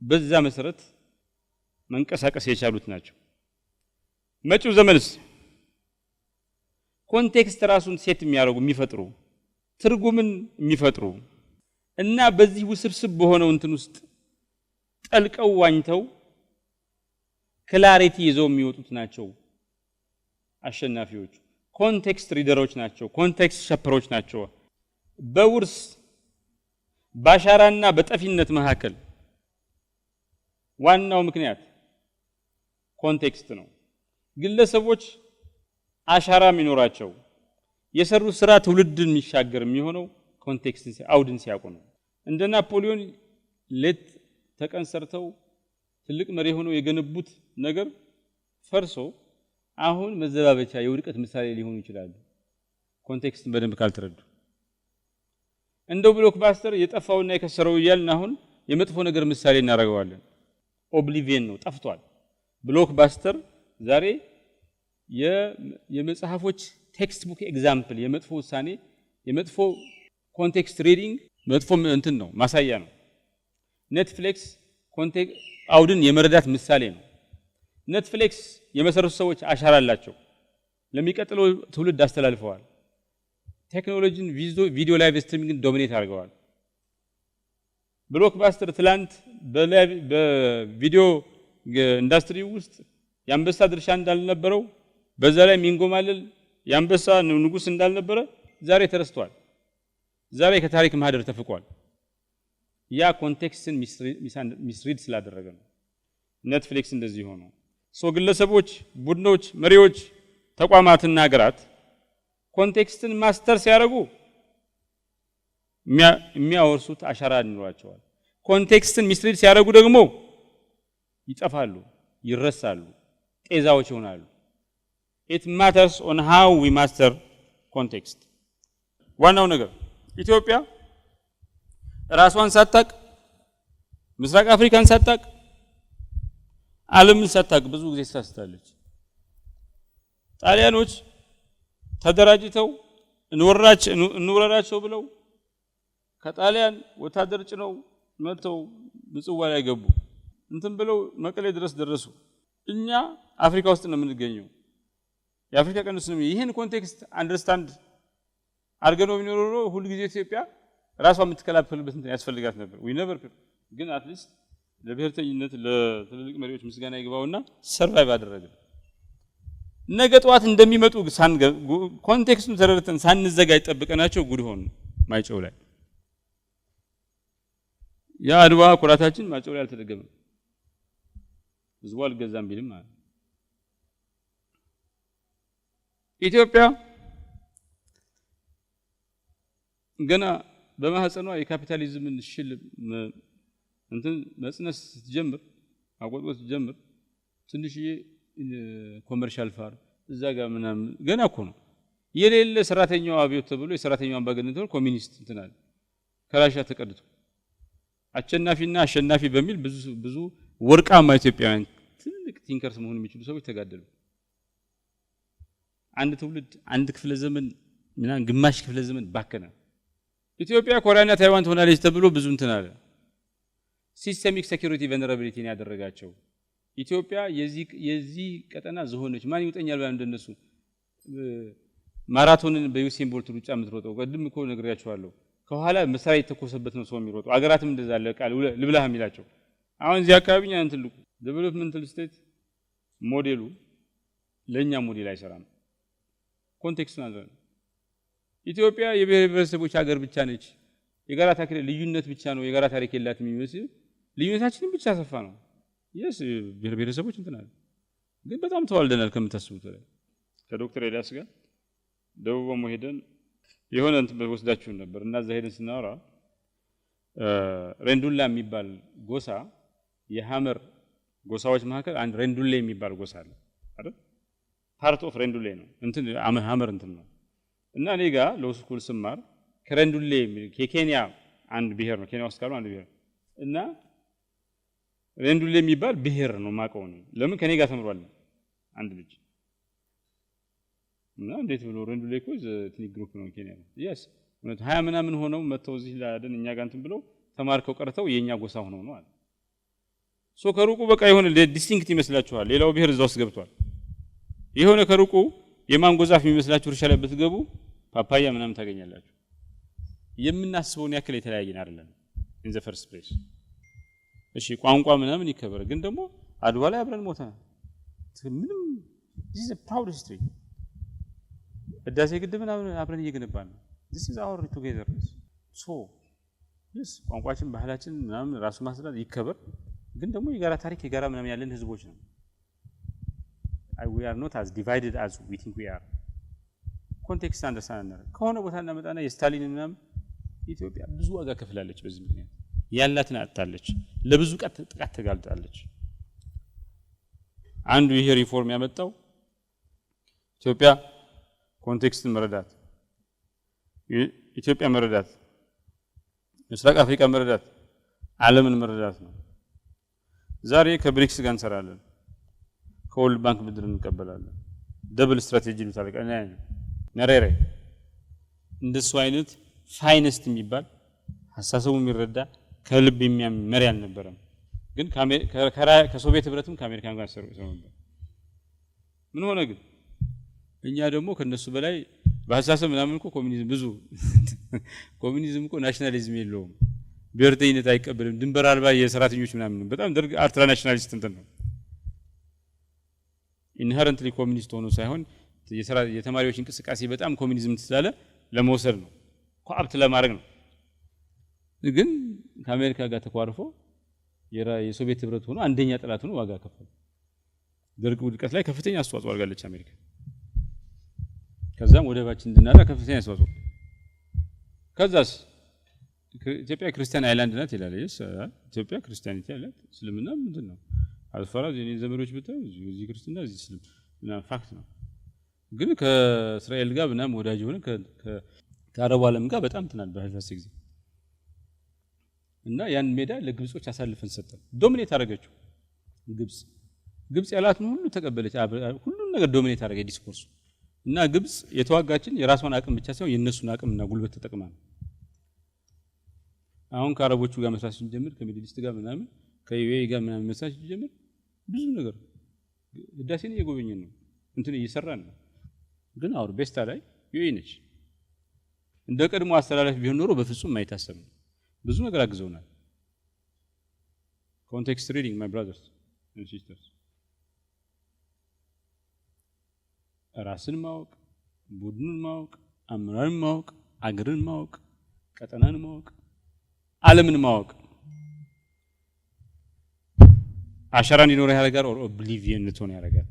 Speaker 1: በዛ መሰረት መንቀሳቀስ የቻሉት ናቸው። መጪው ዘመንስ ኮንቴክስት ራሱን ሴት የሚፈጥሩ ትርጉምን የሚፈጥሩ እና በዚህ ውስብስብ በሆነው እንትን ውስጥ ጠልቀው ዋኝተው ክላሪቲ ይዘው የሚወጡት ናቸው አሸናፊዎቹ። ኮንቴክስት ሪደሮች ናቸው፣ ኮንቴክስት ሸፐሮች ናቸው። በውርስ ባሻራና በጠፊነት መካከል ዋናው ምክንያት ኮንቴክስት ነው። ግለሰቦች አሻራ የሚኖራቸው የሰሩ ስራ ትውልድን የሚሻገር የሚሆነው ኮንቴክስትን አውድን ሲያውቁ ነው። እንደ ናፖሊዮን ሌት ተቀን ሰርተው ትልቅ መሪ ሆነው የገነቡት ነገር ፈርሶ አሁን መዘባበቻ የውድቀት ምሳሌ ሊሆኑ ይችላሉ ኮንቴክስትን በደንብ ካልተረዱ። እንደው ብሎክባስተር የጠፋውና የከሰረው ይያልና አሁን የመጥፎ ነገር ምሳሌ እናደርገዋለን። ኦብሊቪየን ነው፣ ጠፍቷል። ብሎክባስተር ዛሬ የመጽሐፎች ቴክስት ቡክ ኤግዛምፕል የመጥፎ ውሳኔ የመጥፎ ኮንቴክስት ሪዲንግ መጥፎ እንትን ነው ማሳያ ነው። ኔትፍሊክስ አውድን የመረዳት ምሳሌ ነው። ኔትፍሊክስ የመሰረቱ ሰዎች አሻራ አላቸው፣ ለሚቀጥለው ትውልድ አስተላልፈዋል። ቴክኖሎጂን ቪዲዮ ላይቭ ስትሪሚንግን ዶሚኔት አድርገዋል። ብሎክባስተር ትላንት በቪዲዮ ኢንዱስትሪ ውስጥ የአንበሳ ድርሻ እንዳልነበረው በዛ ላይ ሚንጎማለል የአንበሳ ንጉስ እንዳልነበረ ዛሬ ተረስቷል። ዛሬ ከታሪክ ማህደር ተፍቋል። ያ ኮንቴክስትን ሚስሪድ ስላደረገ ነው። ኔትፍሊክስ እንደዚህ ሆኖ ግለሰቦች፣ ቡድኖች፣ መሪዎች፣ ተቋማትና ሀገራት ኮንቴክስትን ማስተር ሲያደርጉ የሚያወርሱት አሻራ ይኖራቸዋል። ኮንቴክስትን ሚስሪድ ሲያደርጉ ደግሞ ይጠፋሉ፣ ይረሳሉ፣ ጤዛዎች ይሆናሉ። it matters on how we master context። ዋናው ነገር ኢትዮጵያ ራሷን ሳታቅ ምስራቅ አፍሪካን ሳታቅ ዓለምን ሳታቅ ብዙ ጊዜ ተሳስታለች። ጣሊያኖች ተደራጅተው እንወራራቸው ብለው ከጣሊያን ወታደር ጭነው መጥተው ምጽዋ ላይ ገቡ። እንትን ብለው መቀሌ ድረስ ደረሱ። እኛ አፍሪካ ውስጥ ነው የምንገኘው፣ የአፍሪካ ቀንስ ነው። ይሄን ኮንቴክስት አንደርስታንድ አድርገው የሚኖረው ሁሉ ጊዜ ኢትዮጵያ ራሷ የምትከላከልበት እንትን ያስፈልጋት ነበር። we never ግን አትሊስት ለብሔርተኝነት ለትልልቅ መሪዎች ምስጋና ይግባውና ሰርቫይቭ አደረገ። ነገ ጧት እንደሚመጡ ኮንቴክስቱን ተረድተን ሳንዘጋጅ ጠብቀናቸው ጉድ ሆኑ ማይጨው ላይ። ያ አድዋ ኩራታችን ማይጨው ላይ አልተደገመም። ህዝቡ አልገዛም ቢልም ማለት ኢትዮጵያ ገና በማህፀኗ የካፒታሊዝምን ሽል እንትን መጽነስ ስትጀምር አቆጥቆጥ ስትጀምር ትንሽዬ ኮመርሻል ፋር እዛ ጋር ምናምን ገና እኮ ነው የሌለ ሰራተኛው አብዮት ተብሎ የሰራተኛው አምባገነን ተብሎ ኮሚኒስት እንትናል ከራሻ ተቀድቶ አሸናፊና አሸናፊ በሚል ብዙ ወርቃማ ኢትዮጵያውያን ትልቅ ቲንከርስ መሆን የሚችሉ ሰዎች ተጋደሉ። አንድ ትውልድ አንድ ክፍለ ዘመን ምናምን ግማሽ ክፍለ ዘመን ባከነ። ኢትዮጵያ ኮሪያና ታይዋን ትሆናለች ተብሎ ብዙ እንትን አለ። ሲስተሚክ ሴኩሪቲ ቨልነራቢሊቲ ያደረጋቸው ኢትዮጵያ የዚህ ቀጠና ዝሆነች ማን ይውጠኛል ባለ እንደነሱ ማራቶንን በዩሴን ቦልት ሩጫ የምትሮጠው ቀድም እኮ ነግሬያችኋለሁ። ከኋላ መሳሪያ የተኮሰበት ነው ሰው የሚሮጠው አገራትም እንደዛ አለ ቃል ልብላህ የሚላቸው አሁን እዚህ አካባቢኛ እንትን ልቁ ዴቨሎፕመንታል ስቴት ሞዴሉ ለኛ ሞዴል አይሰራም ኮንቴክስቱን አዘን ኢትዮጵያ የብሔረሰቦች ሀገር ብቻ ነች የጋራ ታሪክ ልዩነት ብቻ ነው የጋራ ታሪክ የላትም የሚመስል ልዩነታችንን ብቻ ሰፋ ነው yes ብሔረሰቦች እንትን አለ ግን በጣም ተዋልደናል ከምታስቡት ላይ ከዶክተር ኤልያስ ጋር ደቡብ ሞሄደን የሆነ እንትን ወስዳችሁ ነበር እና እዛ ሄደን ስናወራ ሬንዱላ የሚባል ጎሳ የሐመር ጎሳዎች መካከል አንድ ሬንዱላ የሚባል ጎሳ አለ አይደል ፓርት ኦፍ ሬንዱላ ነው እንትን ሐመር እንትን ነው እና እኔ ጋር ሎው ስኩል ስማር ከሬንዱላ የኬንያ አንድ ብሔር ነው ኬንያ ውስጥ ካሉ አንድ ብሔር እና ሬንዱላ የሚባል ብሔር ነው ማቀው ነው ለምን ከኔ ጋር ተምሯል አንድ ልጅ እና እንዴት ብሎ ሬንዱላ እኮ ትኒክ ግሩፕ ነው ኬንያ yes እውነት 20 ምናምን ሆነው መተው እዚህ ላደን እኛ ጋር እንትን ብለው ተማርከው ቀርተው የኛ ጎሳ ሆነው ነው አለ ሶ ከሩቁ በቃ የሆነ ዲስቲንክት ይመስላችኋል ሌላው ብሔር እዛው ውስጥ ገብቷል የሆነ ከሩቁ የማንጎ ዛፍ የሚመስላችሁ እርሻ ላይ ብትገቡ ፓፓያ ምናምን ታገኛላችሁ የምናስበውን ያክል የተለያየን አይደለም in the first place እሺ ቋንቋ ምናምን ይከበር ግን ደግሞ አድዋ ላይ አብረን ሞተናል ምንም this is a proud history ህዳሴ ግድብን አብረን እየገነባን ነው this is our togetherness so yes ቋንቋችን ባህላችን ምናምን ራሱ ማስራት ይከበር ግን ደግሞ የጋራ ታሪክ የጋራ ምናምን ያለን ህዝቦች ነው we are not as divided as we think we are ኮንቴክስት አንደርስታንድ ከሆነ ቦታ እናመጣና የስታሊን ምናምን ኢትዮጵያ ብዙ ዋጋ ከፍላለች በዚህ ምክንያት ያላትን አጣለች ለብዙ ጥቃት ተጋልጣለች አንዱ ይሄ ሪፎርም ያመጣው ኢትዮጵያ ኮንቴክስትን መረዳት ኢትዮጵያ መረዳት ምስራቅ አፍሪካ መረዳት ዓለምን መረዳት ነው ዛሬ ከብሪክስ ጋር እንሰራለን ከወርልድ ባንክ ብድር እንቀበላለን ደብል ስትራቴጂ ነው ታለቀና ነሬሬ እንደሱ አይነት ፋይነስት የሚባል ሐሳቡ የሚረዳ ከልብ የሚያመር ያልነበረም ግን ከሶቪየት ህብረትም ከአሜሪካን ጋር ሰሩ ነበር ምን ሆነ ግን እኛ ደግሞ ከነሱ በላይ በሐሳብ ምናምን እኮ ኮሙኒዝም ብዙ ኮሙኒዝም እኮ ናሽናሊዝም የለውም ብሔርተኝነት አይቀበልም ድንበር አልባ የሰራተኞች ምናምን በጣም ደርግ አልትራ ናሽናሊስት እንትን ነው ኢንሄረንትሊ ኮሙኒስት ሆኖ ሳይሆን የተማሪዎች እንቅስቃሴ በጣም ኮሙኒዝም ተሳለ ለመውሰድ ነው ኮአፕት ለማድረግ ነው ግን ከአሜሪካ ጋር ተቋርፎ የሶቪየት ህብረት ሆኖ አንደኛ ጠላት ሆኖ ዋጋ ከፈለ ደርግ ውድቀት ላይ ከፍተኛ አስተዋጽኦ አድርጋለች አሜሪካ ከዛም ወደባችን እንድናጣ ከፍተኛ አስተዋጽኦ ከዛስ ኢትዮጵያ ክርስቲያን አይላንድ ናት ይላል ኢትዮጵያ ክርስቲያኒቲ አይላንድ እስልምና ምንድን ነው አልፈራዝ የኔ ዘመዶች ብታዩ እዚህ ክርስትና እዚህ እስልምና ፋክት ነው ግን ከእስራኤል ጋር ምናምን ወዳጅ ሆነ ከአረቡ ዓለም ጋር በጣም ተናል በህዳሴ ጊዜ እና ያን ሜዳ ለግብጾች አሳልፈን ሰጠን ዶሚኔት አደረገችው ግብጽ ያላትን ሁሉ ተቀበለች ሁሉን ነገር ዶሚኔት አደረገ ዲስኮርሱ እና ግብጽ የተዋጋችን የራሷን አቅም ብቻ ሳይሆን የነሱን አቅምና ጉልበት ተጠቅማ ነው አሁን ከአረቦቹ ጋር መስራት ሲጀምር ከሚድል ኢስት ጋር ምናምን ከዩኤኢ ጋር ምናምን መስራት ሲጀምር ብዙ ነገር ህዳሴን እየጎበኘን ነው እንትን እየሰራን ነው ግን አውር ቤስታ ላይ ዩኤኢ ነች እንደ ቀድሞ አስተላለፍ ቢሆን ኖሮ በፍጹም አይታሰብም ብዙ ነገር አግዘውናል ኮንቴክስት ሪዲንግ ማይ ብራዘርስ ኤንድ ሲስተርስ ራስን ማወቅ ቡድንን ማወቅ አመራርን ማወቅ አገርን ማወቅ ቀጠናን ማወቅ ዓለምን ማወቅ አሻራ እንዲኖር ያደርጋል ኦር ኦብሊቪየን ልትሆን ያደርጋል